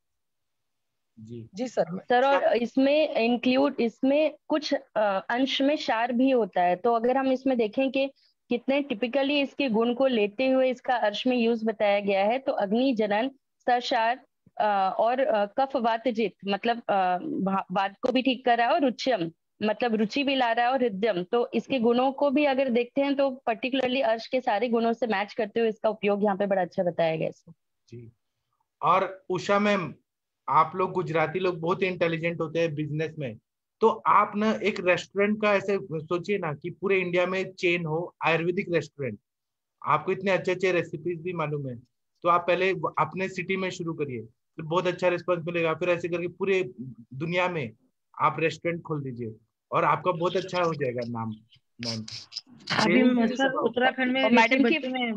जी जी सर। सर, और इसमें कुछ अंश में क्षार भी होता है। तो अगर हम इसमें देखें कि कितने टिपिकली इसके गुण को लेते हुए इसका अर्श में यूज बताया गया है, तो अग्नि जनन, सशार, और कफ वातजित, मतलब वात को भी ठीक कर रहा है, और रुच्यम मतलब रुचि भी ला रहा है, और हृदयम। तो इसके गुणों को भी अगर देखते हैं तो पर्टिकुलरली अर्श के सारे गुणों से मैच करते हुए इसका उपयोग यहाँ पे बड़ा अच्छा बताया गया है। जी। और उषा मैम, आप लोग गुजराती लोग बहुत इंटेलिजेंट होते हैं बिजनेस में। तो आप ना एक रेस्टोरेंट का ऐसे सोचिए ना कि पूरे इंडिया में चेन हो, आयुर्वेदिक रेस्टोरेंट। आपको इतने अच्छे अच्छे रेसिपीज भी मालूम है, तो आप पहले अपने सिटी में शुरू करिए, फिर बहुत अच्छा रिस्पॉन्स मिलेगा। फिर ऐसे करके पूरे दुनिया में आप रेस्टोरेंट खोल दीजिए और आपका बहुत अच्छा हो जाएगा नाम मैम। अभी सेविंग के लिए सर सब आओ। उत्तराखंड में और ऋषि मैडम की। बच्चू ने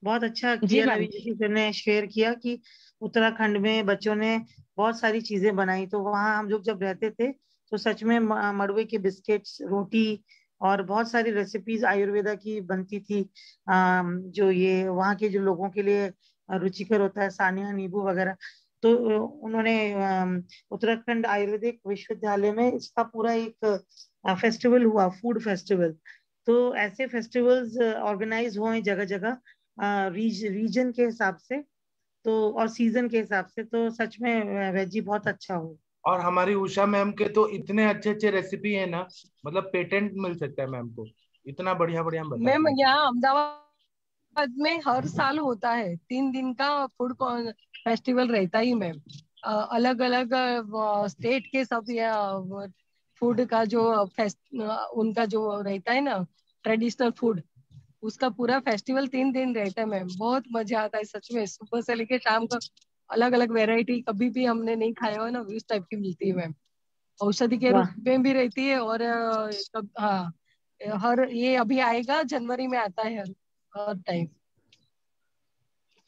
बहुत अच्छा जी किया, मैम। अभी जैसे सर ने शेयर किया कि उत्तराखंड में बच्चों ने बहुत सारी चीजें बनाई। तो वहाँ हम लोग जब रहते थे तो सच में मड़वे के बिस्किट्स, रोटी और बहुत सारी रेसिपीज आयुर्वेदा की बनती थी, जो ये वहाँ के जो लोगों के लिए रुचिकर होता है, सानिया नींबू वगैरह। तो उन्होंने उत्तराखंड आयुर्वेदिक विश्वविद्यालय में इसका पूरा एक फेस्टिवल हुआ, फूड फेस्टिवल। तो ऐसे फेस्टिवल्स ऑर्गेनाइज हुए जगह जगह, रीजन के हिसाब से, तो और सीजन के हिसाब से। तो सच में वेजी बहुत अच्छा हो। और हमारी उषा मैम के तो इतने अच्छे अच्छे रेसिपी है ना, मतलब पेटेंट मिल सकता है मैम को, इतना बढ़िया बढ़िया मैम बताती है। यहाँ अहमदाबाद में हर साल होता है 3 दिन का फूड फेस्टिवल रहता ही मैम। अलग अलग स्टेट के सब या फूड का जो उनका जो रहता है ना, ट्रेडिशनल फूड, उसका पूरा फेस्टिवल 3 दिन रहता है मैम। बहुत मजा आता है सच में, सुबह से लेके शाम का अलग अलग वेराइटी कभी भी हमने नहीं खाया हो ना, उस टाइप की मिलती है मैम। औषधि के रूप वाह। में भी रहती है, और हाँ, हर ये अभी आएगा, जनवरी में आता है हर टाइम।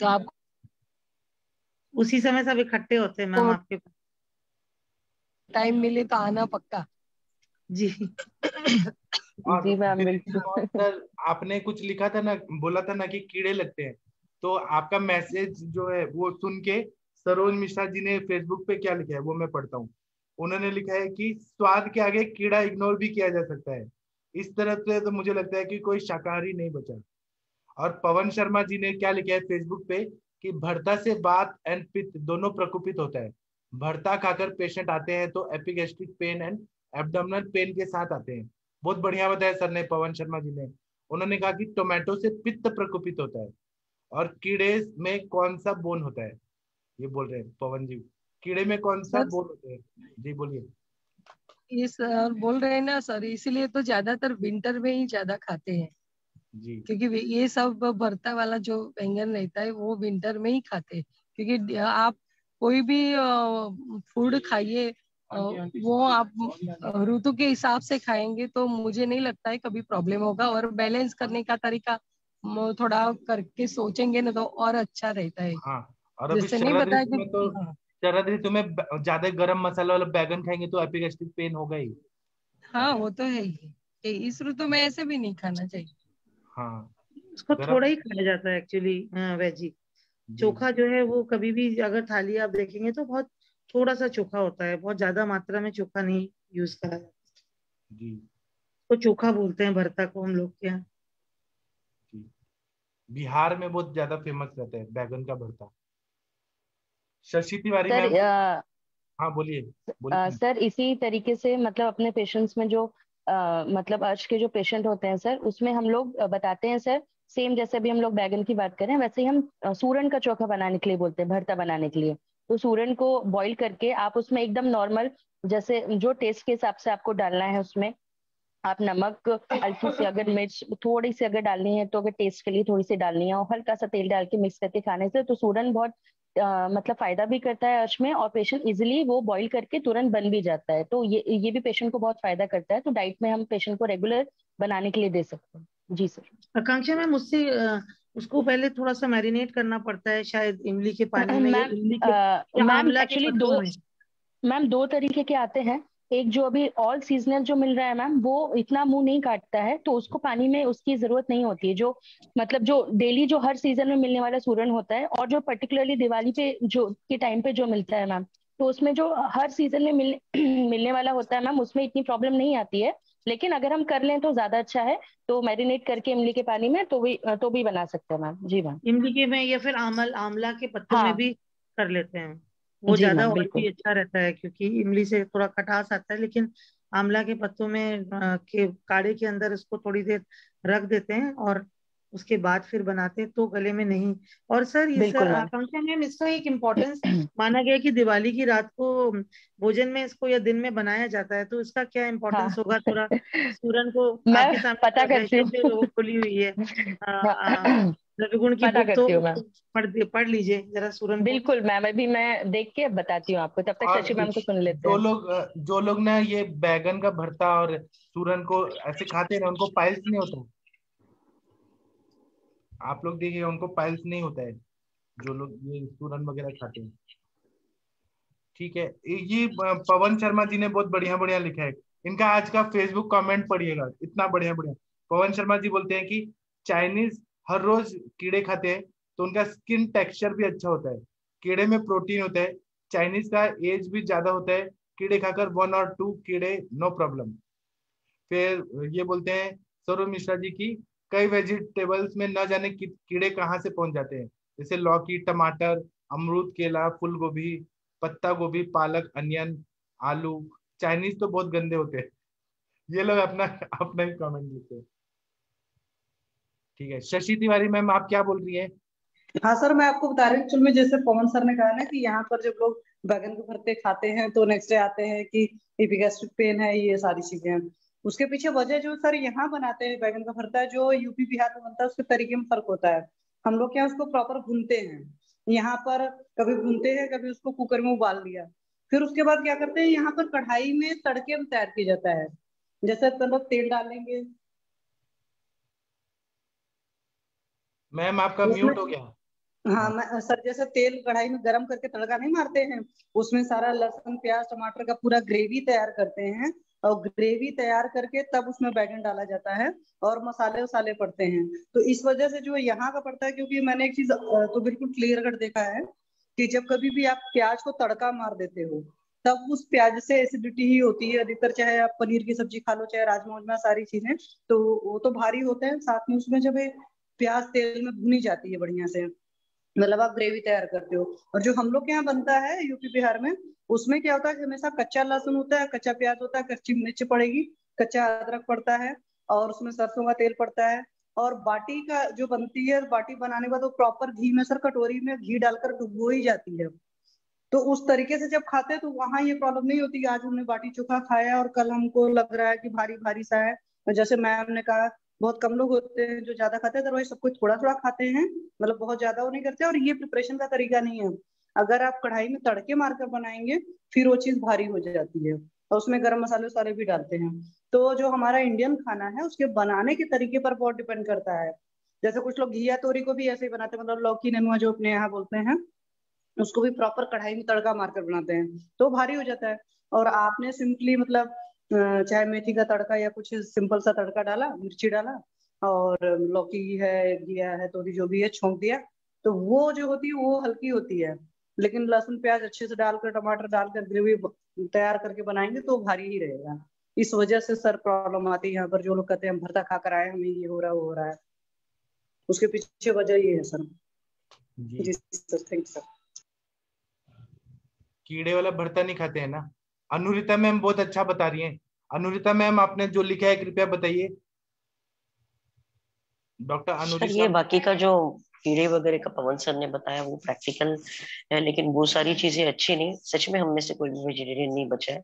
तो आपको उसी समय सब इकट्ठे होते हैं मैम आपके पास। टाइम मिले तो आना पक्का। जी और जी मैम, दिलीप बिल्कुल। सर, आपने कुछ लिखा था ना, बोला था ना कि कीड़े लगते हैं, तो आपका मैसेज जो है वो सुन के सरोज मिश्रा जी ने फेसबुक पे क्या लिखा है वो मैं पढ़ता हूँ। उन्होंने लिखा है कि स्वाद के आगे कीड़ा इग्नोर भी किया जा सकता है। इस तरह से तो मुझे लगता है कि कोई शाकाहारी नहीं बचा। और पवन शर्मा जी ने क्या लिखा है फेसबुक पे कि भरता से बात एंड पित्त दोनों प्रकोपित होता है। भरता खाकर पेशेंट आते हैं तो epigastric pain and abdominal pain के साथ आते हैं। बहुत बढ़िया बताया सर ने, पवन शर्मा जी ने। उन्होंने कहा कि टोमेटो से पित्त प्रकोपित होता है। और कीड़े में कौन सा बोन होता है, ये बोल रहे हैं पवन जी, कीड़े में कौन सा सर बोन होता है। जी बोलिए। ये सर बोल रहे हैं ना सर, इसीलिए तो ज्यादातर विंटर में ही ज्यादा खाते हैं, जी क्योंकि ये सब भरता वाला जो बैंगन रहता है वो विंटर में ही खाते हैं। क्योंकि आप कोई भी फूड खाइए, वो आप ऋतु के हिसाब से खाएंगे तो मुझे नहीं लगता है कभी प्रॉब्लम होगा। और बैलेंस करने का तरीका थोड़ा करके सोचेंगे ना तो और अच्छा रहता है। हाँ। और अभी जैसे नहीं शरद बताया ऋतु में तो, कि हाँ, शरद ऋतु में ज्यादा गरम मसाला वाला बैगन खाएंगे तो एपिगैस्ट्रिक पेन होगा ही। हाँ वो तो है ही। इस ऋतु में ऐसे भी नहीं खाना चाहिए। हाँ उसको थोड़ा गरम। ही खाया जाता है एक्चुअली वेजी। जी चोखा जो है वो कभी भी अगर थाली आप देखेंगे तो बहुत थोड़ा सा चोखा होता है, बहुत ज्यादा मात्रा में चोखा नहीं यूज करा जाता। जी तो चोखा बोलते हैं भरता को हम लोग के यहाँ। जी। बिहार में बहुत ज्यादा फेमस रहता है बैगन का भरता। Shashi Tiwari sir ma'am. हाँ बोलिए, बोलिए। सर इसी तरीके से मतलब अपने पेशेंट्स में जो मतलब अर्श के जो पेशेंट होते हैं सर, उसमें हम लोग बताते हैं सर, सेम जैसे भी हम लोग बैगन की बात करें वैसे ही हम सूरन का चोखा बनाने के लिए बोलते हैं, भरता बनाने के लिए। तो सूरन को बॉईल करके आप उसमें एकदम नॉर्मल, जैसे जो टेस्ट के हिसाब से आपको डालना है उसमें आप नमक, हल्की सी अगर मिर्च थोड़ी सी अगर डालनी है तो अगर टेस्ट के लिए थोड़ी सी डालनी है, और हल्का सा तेल डाल के मिक्स करके खाने से तो सूरन बहुत मतलब फायदा भी करता है अर्श में, और पेशेंट इजिली वो बॉईल करके तुरंत बन भी जाता है। तो ये भी पेशेंट को बहुत फायदा करता है, तो डाइट में हम पेशेंट को रेगुलर बनाने के लिए दे सकते हैं। जी सर। आकांक्षा मैम, उससे उसको पहले थोड़ा सा मैरिनेट करना पड़ता है शायद इमली के पानी में, या मैम इमली के या मैम आंवला के एक्चुअली पत्तों में। मैम दो तरीके के आते हैं। एक जो अभी ऑल सीजनल जो मिल रहा है मैम, वो इतना मुंह नहीं काटता है, तो उसको पानी में उसकी जरूरत नहीं होती है। जो मतलब जो डेली जो हर सीजन में मिलने वाला सूरन होता है, और जो पर्टिकुलरली दिवाली पे जो के टाइम पे जो मिलता है मैम, तो उसमें जो हर सीजन में मिलने वाला होता है मैम, उसमें इतनी प्रॉब्लम नहीं आती है। लेकिन अगर हम कर लें तो ज्यादा अच्छा है, तो मैरिनेट करके इमली के पानी में तो भी बना सकते हैं मैम। जी मैम। इमली के में या फिर आंवला के पत्तों में हाँ भी कर लेते हैं। वो जी ज्यादा मैम और भी बिल्कुल। अच्छा रहता है, क्योंकि इमली से थोड़ा खटास आता है, लेकिन आंवला के पत्तों में के काढ़े के अंदर इसको थोड़ी देर रख देते हैं और उसके बाद फिर बनाते हैं तो गले में नहीं। और सर इस बिल्कुल मैम। आकांक्षा मैम, इसका एक इम्पोर्टेंस माना गया है कि दिवाली की रात को भोजन में इसको या दिन में बनाया जाता है, तो इसका क्या इम्पोर्टेंस हाँ होगा? थोड़ा सूरन को मैं आपके सामने पता करती वैसे से हूँ। वो खुली हुई है हाँ, रविगुण की पता बुक, तो करती हूँ मैम। पढ़ लीजिए जरा सूरन को। बिल्कुल मैम, अभी मैं देख के बताती हूँ आपको, तब तक और शशि मैम को सुन लेते जो हैं। लोग जो लोग ना ये बैगन का भरता और सूरन को ऐसे खाते हैं ना, उनको पाइल्स नहीं होता। आप लोग देखिए, उनको पाइल्स नहीं होता है, जो लोग ये सूरन वगैरह खाते हैं। ठीक है। ये पवन शर्मा जी ने बहुत बढ़िया बढ़िया लिखा है। इनका आज का फेसबुक कमेंट पढ़िएगा, इतना बढ़िया बढ़िया। पवन शर्मा जी बोलते हैं कि चाइनीज हर रोज कीड़े खाते हैं तो उनका स्किन टेक्सचर भी अच्छा होता है। कीड़े में प्रोटीन होता है। चाइनीज का एज भी ज्यादा होता है। कीड़े खाकर 1 और 2 कीड़े नो प्रॉब्लम। फिर ये बोलते हैं सौरभ मिश्रा जी की, कई वेजिटेबल्स में न जाने कीड़े कहाँ से पहुंच जाते हैं, जैसे लौकी, टमाटर, अमरूद, केला, फूल गोभी, पत्ता गोभी, पालक, अनियन, आलू। चाइनीज तो बहुत गंदे होते हैं। ये लोग अपना अपना ही कमेंट लिखते हैं। ठीक है, शशि तिवारी मैम आप क्या बोल रही है? हाँ सर, मैं आपको बता रही हूँ। एक्चुअली में जैसे पवन सर ने कहा ना कि यहाँ पर जब लोग बैगन के भरते खाते हैं तो नेक्स्ट डे आते हैं कि एपिगैस्ट्रिक पेन है, ये सारी चीजें हैं। उसके पीछे वजह जो सर यहाँ बनाते हैं बैगन का भरता, जो यूपी बिहार में बनता है उसके तरीके में फर्क होता है। हम लोग क्या उसको प्रॉपर भूनते हैं, यहाँ पर कभी भूनते हैं कभी उसको कुकर में उबाल लिया, फिर उसके बाद क्या करते हैं यहाँ पर कढ़ाई में तड़के में तैयार किया जाता है। जैसे मतलब तेल डालेंगे मैम आपका उसमें। म्यूट हो गया। हाँ हाँ मैं सर, जैसे तेल कढ़ाई में गरम करके तड़का नहीं मारते हैं, उसमें सारा लहसुन प्याज टमाटर का पूरा ग्रेवी तैयार करते हैं, और ग्रेवी तैयार करके तब उसमें बैगन डाला जाता है और मसाले वसाले पड़ते हैं। तो इस वजह से जो यहाँ का पड़ता है, क्योंकि मैंने एक चीज तो बिल्कुल क्लियर कट देखा है कि जब कभी भी आप प्याज को तड़का मार देते हो तब उस प्याज से एसिडिटी ही होती है अधिकतर, चाहे आप पनीर की सब्जी खा लो चाहे राजमा वाजमा सारी चीजें, तो वो तो भारी होते हैं। साथ में उसमें जब ये प्याज तेल में भुनी जाती है बढ़िया से, मतलब आप ग्रेवी तैयार करते हो। और जो हम लोग के यहाँ बनता है यूपी बिहार में, उसमें क्या होता है कि हमेशा कच्चा लहसुन होता है, कच्चा प्याज होता है, कच्ची मिर्च पड़ेगी, कच्चा अदरक पड़ता है, और उसमें सरसों का तेल पड़ता है। और बाटी का जो बनती है, बाटी बनाने के बाद वो प्रॉपर घी में सर कटोरी में घी डालकर डुबो ही जाती है। तो उस तरीके से जब खाते हैं तो वहां ये प्रॉब्लम नहीं होती कि आज हमने बाटी चोखा खाया और कल हमको लग रहा है कि भारी भारी सा है। और जैसे मैम ने कहा बहुत कम लोग होते हैं जो ज्यादा खाते हैं, अदरवाइज सब कोई थोड़ा थोड़ा खाते हैं, मतलब बहुत ज्यादा वो नहीं करते। और ये प्रिपरेशन का तरीका नहीं है। अगर आप कढ़ाई में तड़के मारकर बनाएंगे फिर वो चीज भारी हो जाती है, और उसमें गर्म मसाले सारे भी डालते हैं। तो जो हमारा इंडियन खाना है उसके बनाने के तरीके पर बहुत डिपेंड करता है। जैसे कुछ लोग घिया तोरी को भी ऐसे ही बनाते हैं, मतलब लौकी नेनुआ जो अपने यहाँ बोलते हैं, उसको भी प्रॉपर कढ़ाई में तड़का मारकर बनाते हैं तो भारी हो जाता है। और आपने सिंपली मतलब चाहे मेथी का तड़का या कुछ सिंपल सा तड़का डाला, मिर्ची डाला और लौकी है, घिया है, तोरी जो भी है छोंक दिया, तो वो जो होती है वो हल्की होती है। लेकिन लहसुन प्याज अच्छे से डालकर टमाटर डालकर ग्रेवी तैयार करके बनाएंगे तो भारी ही रहेगा। इस वजह से सर प्रॉब्लम आती है यहाँ पर। जो लोग कहते हैं हम भरता खाकर आए, हमें ये हो रहा है वो हो रहा है, उसके पीछे वजह ये है सर। जी सर, थैंक सर। कीड़े वाला भरता नहीं खाते हैं ना। अनुरिता मैम बहुत अच्छा बता रही हैं। अनुरिता मैम आपने जो लिखा है कृपया बताइए। Doctor sir Anurita. ये बाकी का जो कीड़े वगैरह का पवन सर ने बताया वो प्रैक्टिकल है, लेकिन वो सारी चीजें अच्छी नहीं। सच में हम में से कोई भी वेजिटेरियन नहीं बचा है।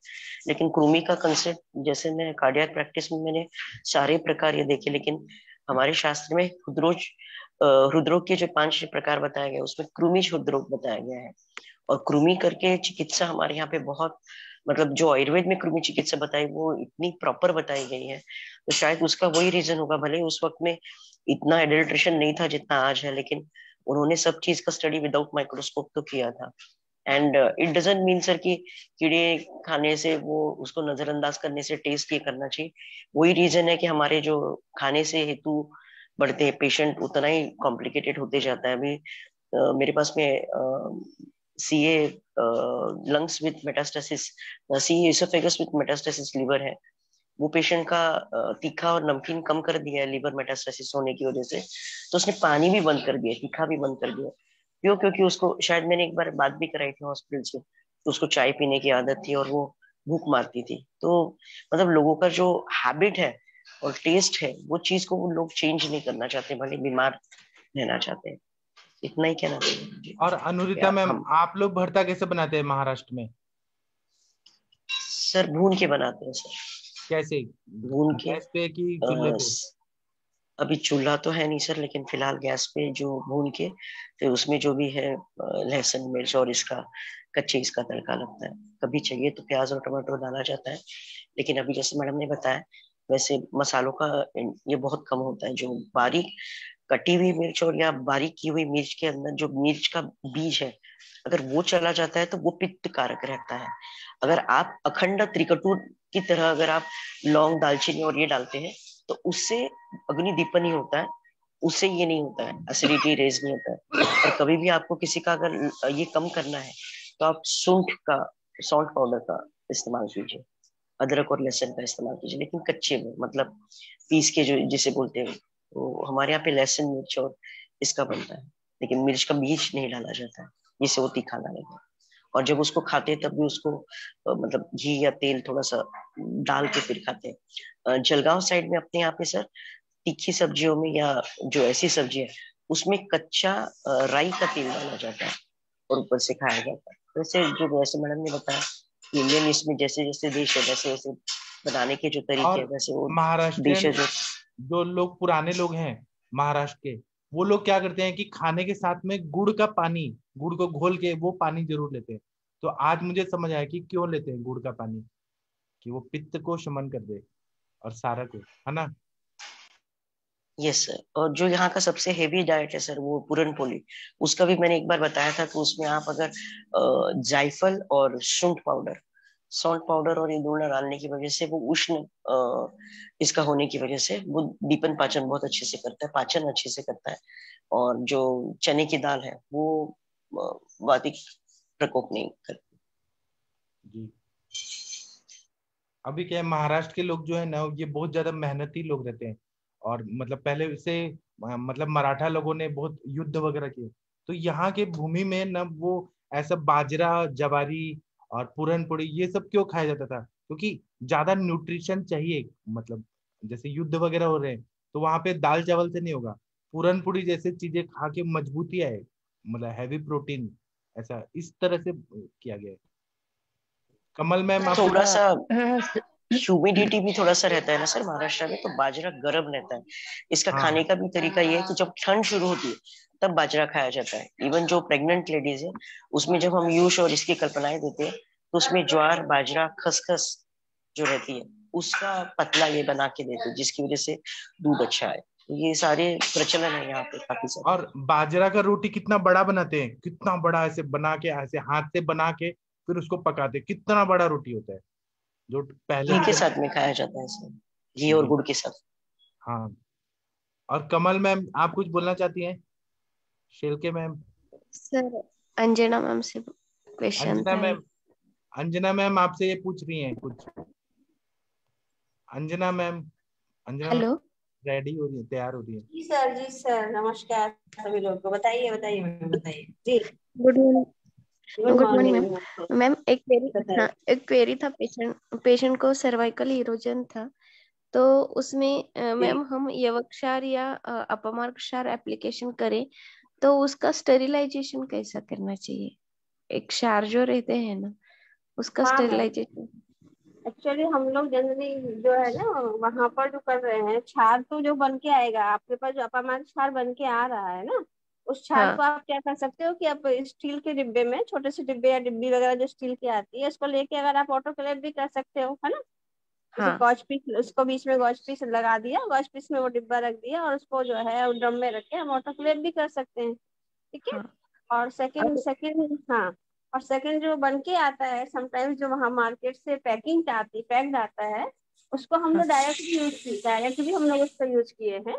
लेकिन कृमि का कंसेप्ट, जैसे मैं कार्डियक प्रैक्टिस में मैंने सारे प्रकार ये देखे, लेकिन हमारे शास्त्र में हृदरोग के जो 5 प्रकार बताए गए उसमें कृमि हृदरोग बताया गया है। और कृमि करके चिकित्सा हमारे यहाँ पे बहुत, मतलब जो आयुर्वेद में कृमि चिकित्सा बताई वो इतनी प्रॉपर बताई गई है, तो शायद उसका वही रीजन होगा। भले उस वक्त में इतना एडल्ट्रेशन नहीं था जितना आज है, लेकिन उन्होंने सब चीज का स्टडी विदाउट माइक्रोस्कोप तो किया था। And it doesn't mean sir कि कीड़े खाने से वो उसको नजरअंदाज करने से टेस्ट ये करना चाहिए। वही रीजन है कि हमारे जो खाने से हेतु बढ़ते हैं पेशेंट उतना ही कॉम्प्लिकेटेड होते जाता है। अभी मेरे पास में CA lungs with metastasis, CA oesophagus with metastasis liver है। वो पेशेंट का तीखा और नमकीन कम कर दिया है लीवर मेटास्टेसिस होने की वजह से, तो उसने पानी भी बंद कर दिया, तीखा भी बंद कर दिया। क्यों? क्योंकि उसको शायद, मैंने एक बार बात भी कराई थी हॉस्पिटल से, तो उसको चाय पीने की आदत थी और वो भूख मारती थी। तो मतलब लोगों का जो हैबिट है और टेस्ट है वो चीज को वो लोग चेंज नहीं करना चाहते, भले बीमार रहना चाहते हैं। इतना ही कहना चाहिए। और अनुरिता मैम आप लोग भरता कैसे बनाते हैं महाराष्ट्र में? सर भून के बनाते हैं सर। कैसे? भून के गैस पे कि चूल्हे पे? अभी चूल्हा तो है नहीं सर, लेकिन फिलहाल गैस पे जो भून के, फिर उसमें जो भी है लहसुन मिर्च और इसका कच्चे इसका तड़का लगता है। कभी चाहिए तो प्याज और टमाटर डाला जाता है, लेकिन अभी जैसे मैडम ने बताया वैसे मसालों का ये बहुत कम होता है। जो बारीक कटी हुई मिर्च और या बारीक की हुई मिर्च के अंदर जो मिर्च का बीज है, अगर वो चला जाता है तो वो पित्त कारक रहता है। अगर आप अखंड त्रिकटु की तरह अगर आप लौंग दालचीनी और ये डालते हैं तो उससे अग्नि दीपन ही होता है, उससे ये नहीं होता है, एसिडिटी रेज नहीं होता है। और कभी भी आपको किसी का अगर ये कम करना है तो आप सूंठ का, सॉल्ट पाउडर का इस्तेमाल कीजिए, अदरक और लहसुन का इस्तेमाल कीजिए, लेकिन कच्चे में, मतलब पीस के जो जिसे बोलते हैं। तो हमारे यहाँ पे लहसुन मिर्च और इसका बनता है, लेकिन मिर्च का बीज नहीं डाला जाता है जिससे वो तीखा लगेगा। और जब उसको खाते हैं तब भी उसको मतलब घी या तेल थोड़ा सा डाल के फिर खाते हैं। जलगांव साइड में अपने यहाँ पे सर तीखी सब्जियों में या जो ऐसी सब्जी है उसमें कच्चा राई का तेल डाला जाता है और ऊपर से खाया जाता है। वैसे जो वैसे मैडम ने बताया, इंडियन इसमें जैसे जैसे देश है वैसे वैसे बनाने के जो तरीके हैं वैसे वो देश है। जो लोग पुराने लोग हैं महाराष्ट्र के, वो लोग क्या करते हैं कि खाने के साथ में गुड़ का पानी, गुड़ को घोल के वो पानी जरूर लेते हैं। तो आज मुझे समझ आया कि क्यों लेते हैं गुड़ का पानी, कि वो पित्त को शमन कर दे और सारा को, है ना? Yes sir. और जो यहाँ का सबसे हेवी डाइट है सर वो पूरन पोली, उसका भी मैंने एक बार बताया था। तो उसमें आप अगर जायफल और शुंठ पाउडर, सॉल्ट पाउडर और ये दोनों डालने की वजह से वो उष्ण इसका होने की वजह से वो दीपन पाचन बहुत अच्छे से करता है, पाचन अच्छे से करता है। और जो चने की दाल है वो वातिक प्रकोप नहीं करती। जी। अभी क्या है, महाराष्ट्र के लोग जो है ना ये बहुत ज्यादा मेहनती लोग रहते हैं। और मतलब पहले से मतलब मराठा लोगों ने बहुत युद्ध वगैरह किए, तो यहाँ के भूमि में ना वो ऐसा बाजरा जवारी और पूरन पोड़ी ये सब क्यों खाया जाता था? क्योंकि ज्यादा न्यूट्रिशन चाहिए। मतलब जैसे युद्ध वगैरह हो रहे हैं तो वहां पे दाल चावल से नहीं होगा, पूरन पोड़ी जैसे चीजें खा के मजबूती आए, मतलब हैवी प्रोटीन। ऐसा इस तरह से किया गया है। कमल मैम आप थोड़ा सा ह्यूमिडिटी भी थोड़ा सा रहता है ना सर महाराष्ट्र में, तो बाजरा गर्म रहता है। इसका हाँ खाने का भी तरीका ये है कि जब ठंड शुरू होती है तब बाजरा खाया जाता है। इवन जो प्रेग्नेंट लेडीज है उसमें जब हम यूश और इसकी कल्पनाएं देते हैं तो उसमें ज्वार बाजरा खसखस जो रहती है उसका पतला ये बना के देते हैं, जिसकी वजह से दूध अच्छा है। तो ये सारे प्रचलन है यहाँ पे काफी सारे। और बाजरा का रोटी कितना बड़ा बनाते हैं, कितना बड़ा ऐसे बना के, ऐसे हाथ से बना के फिर उसको पकाते हैं, कितना बड़ा रोटी होता है जो पहले घी के साथ में खाया जाता है सर, घी और गुड़ के साथ। हाँ। और कमल मैम आप कुछ बोलना चाहती हैं? Shelke ma'am. Sir Anjana ma'am से क्वेश्चन अंजना था। मैम, अंजना मैम आपसे ये पूछ रही हैं कुछ। Anjana ma'am, Anjana hello, ready हो रही है, तैयार हो रही है। जी सर नमस्कार सभी लोग को। बताइए बताइए मैम, बताइए जी। Good morning. Good morning morning ma'am. Ma'am एक क्वेरी था। पेशेंट को सर्वाइकल इरोजन था, तो उसमें मैम हम यवक्षार या अपमार्ग क्षार एप्लीकेशन करें तो उसका स्टेरिलाइजेशन कैसा करना चाहिए? एक क्षार जो रहते हैं ना उसका हाँ मैम, स्टेरिलाइजेशन। एक्चुअली हम लोग जनरली जो है ना वहाँ पर जो कर रहे हैं, क्षार तो जो बन के आएगा आपके पास, जो अपमान क्षार बन के आ रहा है ना, उस क्षार को हाँ आप क्या कर सकते हो कि आप स्टील के डिब्बे में, छोटे से डिब्बे या डिब्बी वगैरह जो स्टील की आती है, उसको लेके अगर आप ऑटोक्लेव भी कर सकते हो, है ना। जैसे हाँ गॉच पीस, उसको बीच में गॉच पीस लगा दिया, गॉच पीस में वो डिब्बा रख दिया और उसको जो है ड्रम में रख के हम ऑटोक्लेव भी कर सकते हैं, ठीक है। हाँ। और सेकंड अब सेकंड हाँ, और सेकंड जो बन के आता है समटाइम्स, जो वहाँ मार्केट से पैकिंग आती पैक्ड आता है, उसको हम हाँ लोग डायरेक्ट भी हम लोग उसको यूज किए हैं।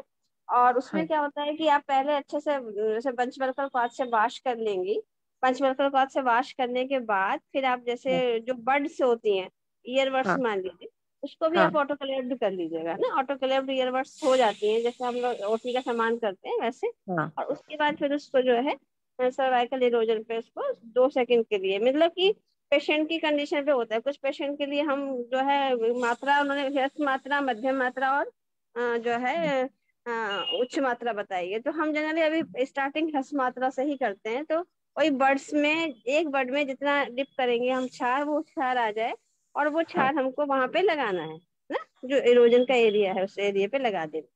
और उसमें हाँ क्या होता है कि आप पहले अच्छे से जैसे पंचमर्कल क्लॉथ से वॉश कर लेंगी। पंचमर्कल क्लॉथ से वॉश करने के बाद फिर आप जैसे जो बड्स होती हैं, ईयरबड्स हाँ मान लीजिए, उसको भी हाँ आप ऑटोक्लेव्ड कर लीजिएगा ना। ऑटोक्लेव्ड ईयरबड्स हो जाती हैं जैसे हम लोग ओटी का सामान करते हैं वैसे। हाँ और उसके बाद फिर उसको जो है सर्वाइकल इरोजन पे उसको 2 सेकंड के लिए, मतलब कि पेशेंट की कंडीशन पे होता है। कुछ पेशेंट के लिए हम जो है मात्रा उन्होंने ह्रस्व मात्रा, मध्यम मात्रा और जो है उच्च मात्रा बताई है, तो हम जनरली अभी स्टार्टिंग ह्रस्व मात्रा से ही करते हैं। तो वही बर्ड्स में, एक बर्ड में जितना डिप करेंगे हम क्षार, वो क्षार आ जाए और वो हाँ क्षार हमको वहां पे लगाना है ना, जो इरोजन का एरिया है उस एरिया पे लगा देना।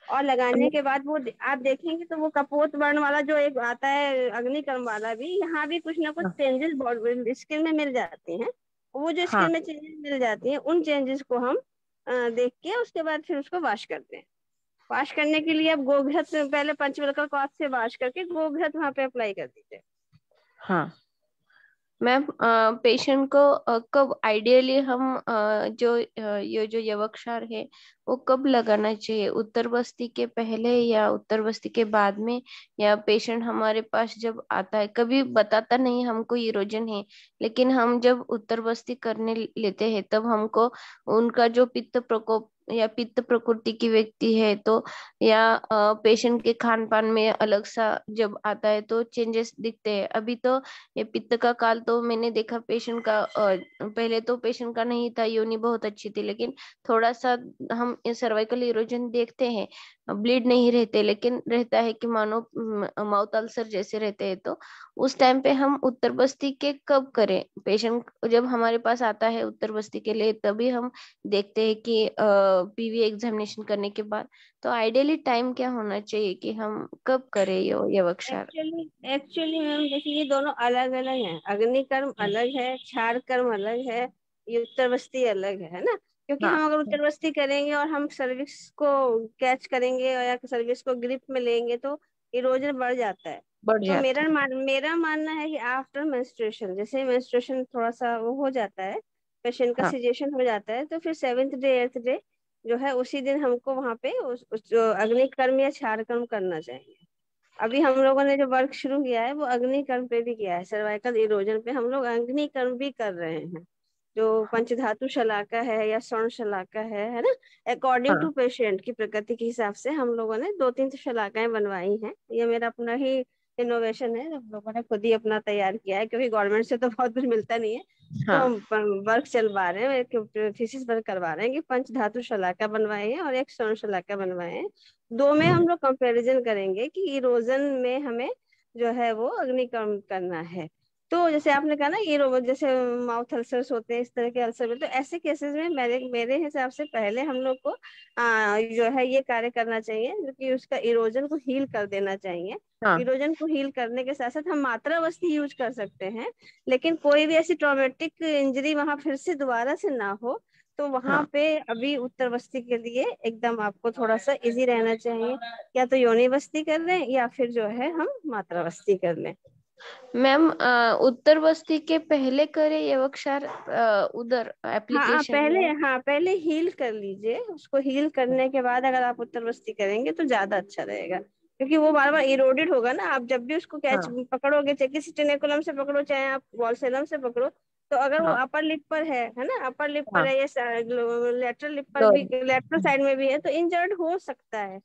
और लगाने के बाद वो आप देखेंगे तो वो कपोत वर्ण वाला जो एक आता है अग्निकर्म वाला भी, यहाँ भी कुछ ना कुछ हाँ चेंजेस स्किन में मिल जाते हैं। वो जो हाँ स्किन में चेंजेस मिल जाती हैं, उन चेंजेस को हम देख के उसके बाद फिर उसको वॉश करते हैं। वॉश करने के लिए आप गोघृत, पहले पंचवल्कल क्लॉथ से वॉश करके गोघृत वहां पे अप्लाई कर दीजिए। हाँ। मैम पेशेंट को कब आइडियली हम ये जो यवक्षार है वो कब लगाना चाहिए? उत्तर बस्ती के पहले या उत्तर बस्ती के बाद में? या पेशेंट हमारे पास जब आता है, कभी बताता नहीं हमको इरोजन है, लेकिन हम जब उत्तर बस्ती करने लेते हैं तब हमको उनका जो पित्त प्रकोप या पित्त प्रकृति की व्यक्ति है तो, या पेशेंट के खान पान में अलग सा जब आता है तो चेंजेस दिखते हैं। अभी तो ये पित्त का काल तो मैंने देखा पेशेंट का, पहले तो पेशेंट का नहीं था, योनि बहुत अच्छी थी, लेकिन थोड़ा सा हम सर्वाइकल इरोजन देखते हैं, ब्लीड नहीं रहते लेकिन रहता है कि मानो माउथ अल्सर जैसे रहते हैं। तो उस टाइम पे हम उत्तर बस्ती के कब करें? पेशेंट जब हमारे पास आता है उत्तर बस्ती के लिए तभी हम देखते हैं कि पीवी एग्जामिनेशन करने के बाद। तो आइडियली टाइम क्या होना चाहिए कि हम कब करें ये यवक्षार? एक्चुअली मैम देखिए, ये दोनों अलग अलग हैं। अग्निकर्म अलग है, क्षार कर्म अलग है, ये उत्तर बस्ती अलग है ना। क्योंकि हाँ हम अगर उत्तर बस्ती करेंगे और हम सर्विक्स को कैच करेंगे या सर्विक्स को ग्रिप में लेंगे तो इरोजन बढ़ जाता है। बढ़ तो जाता है। मेरा मानना है कि आफ्टर मेंस्ट्रुएशन, जैसे मेंस्ट्रुएशन थोड़ा सा वो हो जाता है, पेशेंट का हाँ सिजेशन हो जाता है, तो फिर 7th डे 8th डे जो है उसी दिन हमको वहाँ पे उस जो अग्निकर्म या क्षार कर्म करना चाहिए। अभी हम लोगों ने जो वर्क शुरू किया है वो अग्निकर्म पे भी किया है, सर्वाइकल इरोजन पे हम लोग अग्निकर्म भी कर रहे हैं। जो पंचधातु शलाका है या स्वर्ण शलाका है ना, अकॉर्डिंग हाँ टू पेशेंट की प्रकृति के हिसाब से हम लोगों ने 2-3 शलाकाएं बनवाई हैं। ये मेरा अपना ही इनोवेशन है, हम लोगों ने खुद ही अपना तैयार किया है, क्योंकि गवर्नमेंट से तो बहुत कुछ मिलता नहीं है। तो हाँ हम वर्क चलवा रहे हैं, एक थीसिस वर्क करवा रहे हैं कि पंचधातु शलाका बनवाए हैं और एक स्वर्ण शलाका बनवाए हैं। दो में हम लोग कंपैरिजन करेंगे कि इरोजन में हमें जो है वो अग्निकर्म करना है। तो जैसे आपने कहा ना ये जैसे माउथ अल्सर्स होते हैं, इस तरह के अल्सर में, तो ऐसे केसेस में मेरे मेरे हिसाब से पहले हम लोग को जो है ये कार्य करना चाहिए, जो कि उसका इरोजन को हील कर देना चाहिए। हाँ इरोजन को हील करने के साथ साथ हम मात्रावस्थी यूज कर सकते हैं, लेकिन कोई भी ऐसी ट्रॉमेटिक इंजरी वहां फिर से दोबारा से ना हो, तो वहां हाँ पे अभी उत्तर बस्ती के लिए एकदम आपको थोड़ा सा इजी रहना चाहिए, या तो योनि बस्ती कर लें या फिर जो है हम मात्रा बस्ती कर लें। मैम, उत्तर बस्ती के पहले करे यवक्षार उधर एप्लीकेशन में? हाँ पहले हील कर लीजिए, उसको हील करने के बाद अगर आप उत्तर बस्ती करेंगे तो ज्यादा अच्छा रहेगा, क्योंकि वो बार बार इरोडेड होगा ना। आप जब भी उसको कैच हाँ पकड़ोगे, चाहे किसी टेनेकुलम से पकड़ो चाहे आप वॉल्सेलम से पकड़ो, तो अगर वो हाँ अपर लिप पर है ना, अपर लिप पर हाँ है या लेटरल लिप पर भी, लोअर। लेटरल साइड में भी है, तो इंजर्ड हो सकता है।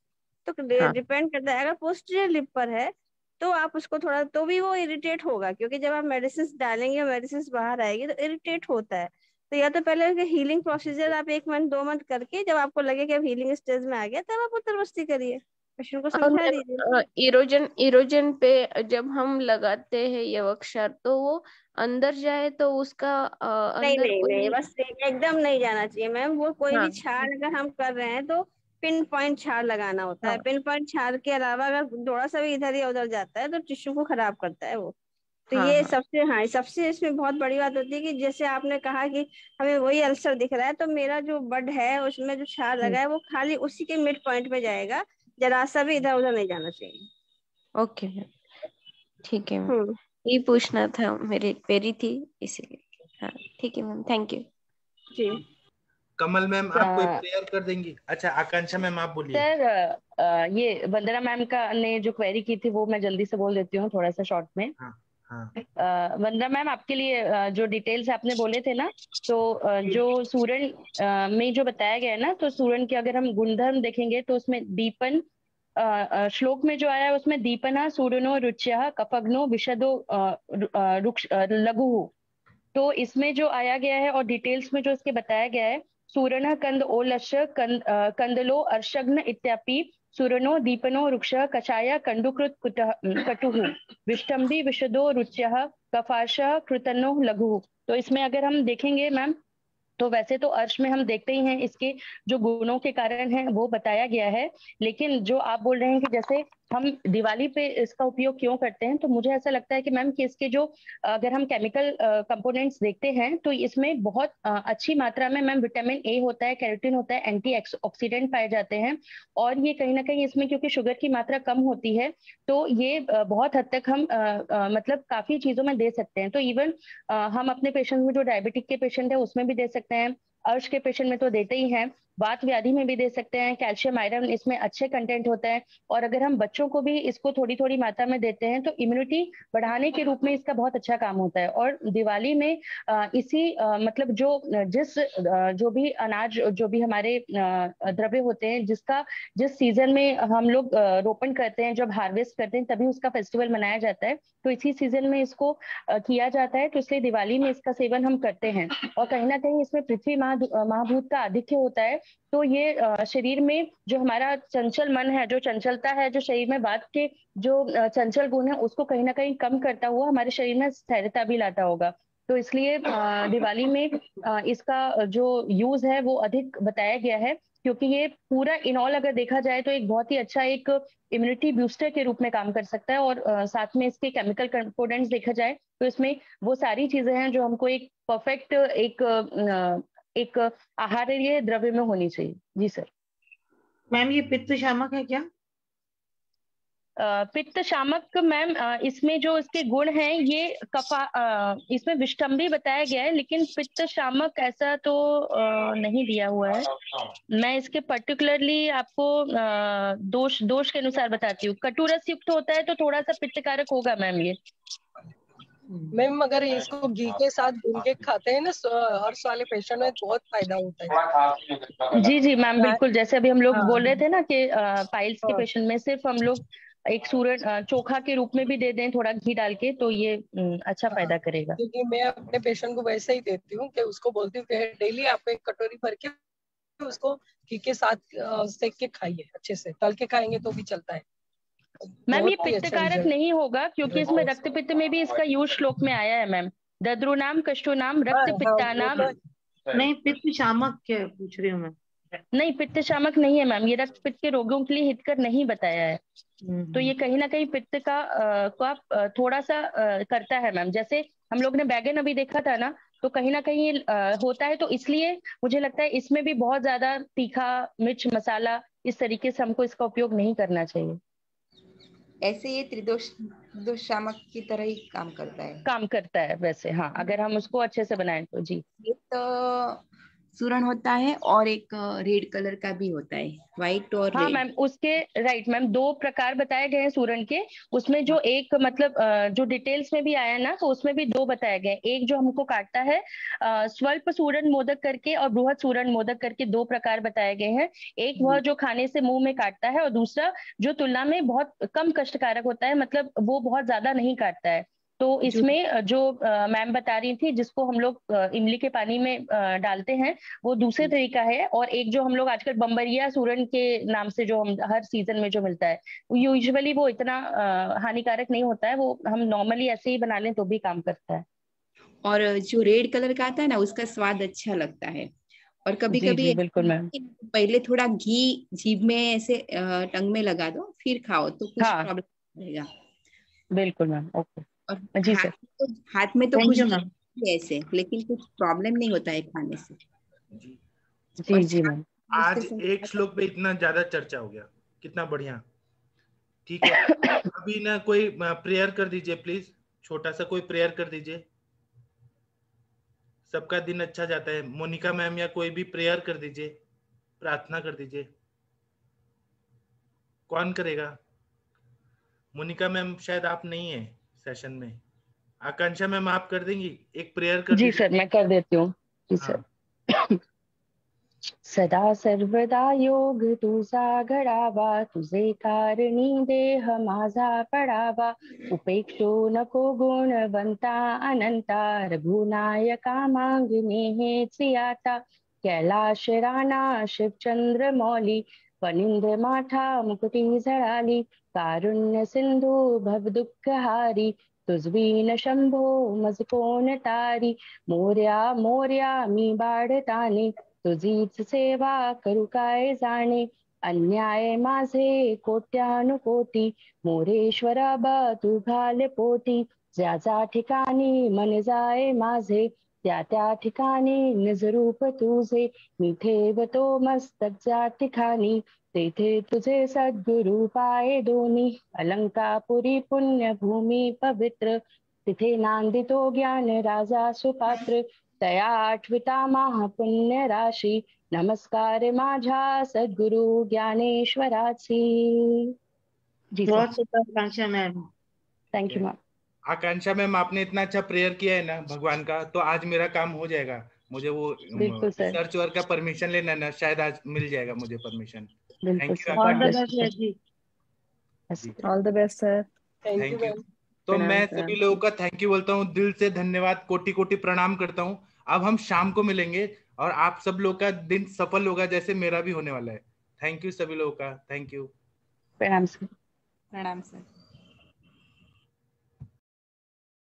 तो हाँ डिपेंड करता है, अगर पोस्टीरियर लिप पर है तो आप उसको थोड़ा, तो भी वो इरिटेट होगा, क्योंकि जब आप मेडिसिन डालेंगे मेडिसिन बाहर आएगी तो इरिटेट होता है। तो या तो पहले हीलिंग प्रोसीजर आप 1 मंथ 2 मंथ करके, जब आपको लगे कि अब हीलिंग स्टेज में आ गया, तब आप उत्तर बस्ती करिए, पेशेंट को और समझा दीजिए। मैम, इरोजन इरोजन पे जब हम लगाते हैं यवक्षार, तो वो अंदर जाए तो उसका नहीं अंदर नहीं नहीं, कोई? बस एकदम नहीं जाना चाहिए मैम। वो कोई भी हाँ छाल अगर हम कर रहे हैं तो पिन पॉइंट छाल लगाना होता है। हाँ पिन पॉइंट छाल के अलावा अगर थोड़ा सा भी इधर या उधर जाता है तो टिश्यू को खराब करता है वो। तो हाँ ये हाँ सबसे, हाँ सबसे इसमें बहुत बड़ी बात होती है कि जैसे आपने कहा कि हमें वही अल्सर दिख रहा है, तो मेरा जो बड है उसमें जो छाल लगा है वो खाली उसी के मिड पॉइंट पे जाएगा, जरा सा भी इधर उधर नहीं जाना चाहिए। ओके मैम, ठीक है मैम। हम्म। ये पूछना था, मेरी क्वेरी थी इसीलिए। हाँ ठीक है मैम, थैंक यू। जी कमल मैम आप कोई अ, प्रेयर कर देंगी? अच्छा आकांक्षा मैम आप बोलिए। सर, ये वंदना मैम का ने जो क्वेरी की थी वो मैं जल्दी से बोल देती हूँ थोड़ा सा शॉर्ट में। हाँ हाँ वंदना मैम, आपके लिए जो डिटेल्स आपने बोले थे ना, तो जो सूरन में जो बताया गया है ना, तो सूरन के अगर हम गुणधर्म देखेंगे तो उसमें दीपन, श्लोक में जो आया है उसमें दीपना सूरनो रुच्यः कफग्नो विशदो लघु। तो इसमें जो आया गया है और डिटेल्स में जो इसके बताया गया है, सूरण कंद ओलश कंदलो अर्शग्न इत्यापि सुरनो दीपनो वृक्ष कषाय कंडुकृत कटुः विष्टम्भी विशदो रुच्यः कफाश कृतनो लघु। तो इसमें अगर हम देखेंगे मैम, तो वैसे तो अर्श में हम देखते ही हैं इसके जो गुणों के कारण हैं वो बताया गया है, लेकिन जो आप बोल रहे हैं कि जैसे हम दिवाली पे इसका उपयोग क्यों करते हैं, तो मुझे ऐसा लगता है कि मैम कि इसके जो अगर हम केमिकल कंपोनेंट्स देखते हैं तो इसमें बहुत अच्छी मात्रा में मैम विटामिन ए होता है, कैरोटीन होता है, एंटी ऑक्सीडेंट पाए जाते हैं। और ये कहीं ना कहीं इसमें क्योंकि शुगर की मात्रा कम होती है, तो ये बहुत हद तक हम मतलब काफी चीजों में दे सकते हैं। तो इवन हम अपने पेशेंट में जो डायबिटिक के पेशेंट है उसमें भी दे सकते हैं, अर्श के पेशेंट में तो देते ही हैं, वात व्याधि में भी दे सकते हैं, कैल्शियम आयरन इसमें अच्छे कंटेंट होता है। और अगर हम बच्चों को भी इसको थोड़ी थोड़ी मात्रा में देते हैं तो इम्यूनिटी बढ़ाने के रूप में इसका बहुत अच्छा काम होता है। और दिवाली में इसी मतलब जो भी अनाज, जो भी हमारे द्रव्य होते हैं, जिस सीजन में हम लोग रोपण करते हैं, जब हार्वेस्ट करते हैं, तभी उसका फेस्टिवल मनाया जाता है। तो इसी सीजन में इसको किया जाता है, तो इसलिए दिवाली में इसका सेवन हम करते हैं। और कहीं ना कहीं इसमें पृथ्वी महाभूत का आधिक्य होता है। तो ये शरीर में जो हमारा चंचल मन है, जो चंचलता है, जो शरीर में वात के जो चंचल गुण है, उसको कहीं ना कहीं कम करता हुआ हमारे शरीर में स्थिरता भी लाता होगा। तो इसलिए दिवाली में इसका जो यूज है वो अधिक बताया गया है, क्योंकि ये पूरा इन ऑल अगर देखा जाए तो एक बहुत ही अच्छा एक इम्यूनिटी बूस्टर के रूप में काम कर सकता है। और साथ में इसके केमिकल कंपोनेंट्स देखा जाए तो इसमें वो सारी चीजें हैं जो हमको एक परफेक्ट एक आहार्य द्रव्य में होनी चाहिए। जी सर। मैम ये पित्त शामक है क्या? पित्त शामक मैम, इसमें जो इसके गुण हैं ये इसमें विष्टम्भी बताया गया है, लेकिन पित्त शामक ऐसा तो नहीं दिया हुआ है। मैं इसके पर्टिकुलरली आपको दोष के अनुसार बताती हूँ। कटुरस युक्त होता है तो थोड़ा सा पित्तकारक होगा मैम ये। मैम अगर इसको घी के साथ भून के खाते हैं ना, हर्ष वाले पेशेंट में बहुत फायदा होता है। जी जी मैम, बिल्कुल। जैसे अभी हम लोग हाँ बोल रहे थे ना कि पाइल्स के हाँ पेशेंट में सिर्फ हम लोग एक सूरन चोखा के रूप में भी दे दें थोड़ा घी डाल के, तो ये अच्छा हाँ, फायदा करेगा। क्योंकि मैं अपने पेशेंट को वैसे ही देती हूँ कि उसको बोलती हूँ कि डेली आप एक कटोरी भर के उसको घी के साथ सेक के खाइए, अच्छे से तल के खाएंगे तो भी चलता है। मैम ये बहुत ही अच्छा पित्तकारक रिजल्ट। नहीं होगा, क्योंकि इसमें रक्त पित्त में भी इसका यूज श्लोक में आया है मैम। दद्रुनाम कष्टुनाम रक्त पित्तानाम। नहीं, पित्त शामक क्या पूछ रही हूँ मैं। नहीं, पित्त शामक नहीं है मैम, ये रक्त पित्त के रोगियों के लिए हितकर नहीं बताया है। तो ये कहीं ना कहीं पित्त का थोड़ा सा करता है मैम। जैसे हम लोग ने बैगन अभी देखा था ना, तो कहीं ना कहीं होता है, तो इसलिए मुझे लगता है इसमें भी बहुत ज्यादा तीखा मिर्च मसाला इस तरीके से हमको इसका उपयोग नहीं करना चाहिए। ऐसे ये त्रिदोष शामक की तरह ही काम करता है वैसे। हाँ, अगर हम उसको अच्छे से बनाएं तो जी। एक तो सूरण होता है और एक रेड कलर का भी होता है, व्हाइट और हाँ रेड। मैम, उसके राइट मैम 2 प्रकार बताए गए हैं सूरण के। उसमें जो एक मतलब जो डिटेल्स में भी आया ना, तो उसमें भी 2 बताए गए। एक जो हमको काटता है स्वल्प सूरण मोदक करके और बृहद सूरण मोदक करके 2 प्रकार बताए गए हैं। एक वह जो खाने से मुंह में काटता है, और दूसरा जो तुलना में बहुत कम कष्टकारक होता है, मतलब वो बहुत ज्यादा नहीं काटता है। तो इसमें जो मैम बता रही थी, जिसको हम लोग इमली के पानी में डालते हैं, वो दूसरे तरीका है। और एक जो हम लोग आजकल बम्बरिया सूरन के नाम से जो हम हर सीजन में जो मिलता है, यूजुअली वो इतना हानिकारक नहीं होता है, वो हम नॉर्मली ऐसे ही बना लें तो भी काम करता है। और जो रेड कलर का आता है ना, उसका स्वाद अच्छा लगता है। और कभी जी, कभी जी, बिल्कुल मैम। पहले थोड़ा घी जीभ में ऐसे टंग में लगा दो, फिर खाओ तो कुछ हाँ, प्रॉब्लम रहेगा। बिल्कुल मैम, ओके और जी सर। हाथ में तो Thank कुछ you, ma'am. ऐसे, लेकिन कुछ प्रॉब्लम नहीं होता है खाने से। जी जी मैम। आज एक श्लोक पे इतना ज्यादा चर्चा हो गया, कितना बढ़िया। ठीक है, अभी ना कोई प्रेयर कर दीजिए प्लीज, छोटा सा कोई प्रेयर कर दीजिए, सबका दिन अच्छा जाता है। मोनिका मैम या कोई भी प्रेयर कर दीजिए, प्रार्थना कर दीजिए। कौन करेगा? मोनिका मैम शायद आप नहीं है सेशन में। आकांक्षा मैम आप कर देंगी, एक प्रेयर कर जी दीजिए। सर, मैं कर देती हूँ। जी हाँ। सर। सदा सर्वदा योग तुझा घडावा, तुझे कारणी देह माझा पडावा. उपेक्षो नको गुणवंता अनंता, रघुनायका मागणे हेच आता. कैलाश राणा शिवचंद्र मौली, फणींद्र माठा मुकुटी झळाली. कारुण्य सिंधू भव दुःखहारी, तुझवीन शंभो मज कोण तारी. मोर्या मोर्या मी बाळताने, तुझीच सेवा करू काय जाणे. अन्याय माझे कोट्यानुकोटी, मोरेश्वरा बा तू घाल पोटी. ज्या ज्या ठिकाणी मन जाय माझे, त्या त्या ठिकाणी निज रूप तुझे. मी ठेवतो मस्तक ज्या ठिकाणी, तेथे तुझे सद्गुरु पाय दोन्ही. अलंकापुरी पुण्यभूमी पवित्र, तिथे नांदितो ज्ञान राजा सुपात्र. तया आठविता महापुण्य राशी, नमस्कार माझ्या सद्गुरु ज्ञानेश्वराची. जी सर। बहुत super Akanksha ma'am. Thank you ma'am. Akanksha ma'am, आपने इतना अच्छा प्रेयर किया है ना भगवान का, तो आज मेरा काम हो जाएगा। मुझे वो बिल्कुल सर। रिसर्च वर्क का परमिशन लेना ना, शायद आज मिल जाएगा मुझे परमिशन। बिल्कुल thank you sir. All the Akanksha best जी। All the best sir. Thank you thank you. Ma'am. तो प्रणाम, मैं प्रणाम। सभी लोगों का थैंक यू बोलता हूँ, दिल से धन्यवाद, कोटि कोटि प्रणाम करता हूँ। अब हम शाम को मिलेंगे और आप सब लोग का दिन सफल होगा, जैसे मेरा भी होने वाला है। थैंक यू सभी लोगों का, थैंक यू। प्रणाम सर। प्रणाम सर।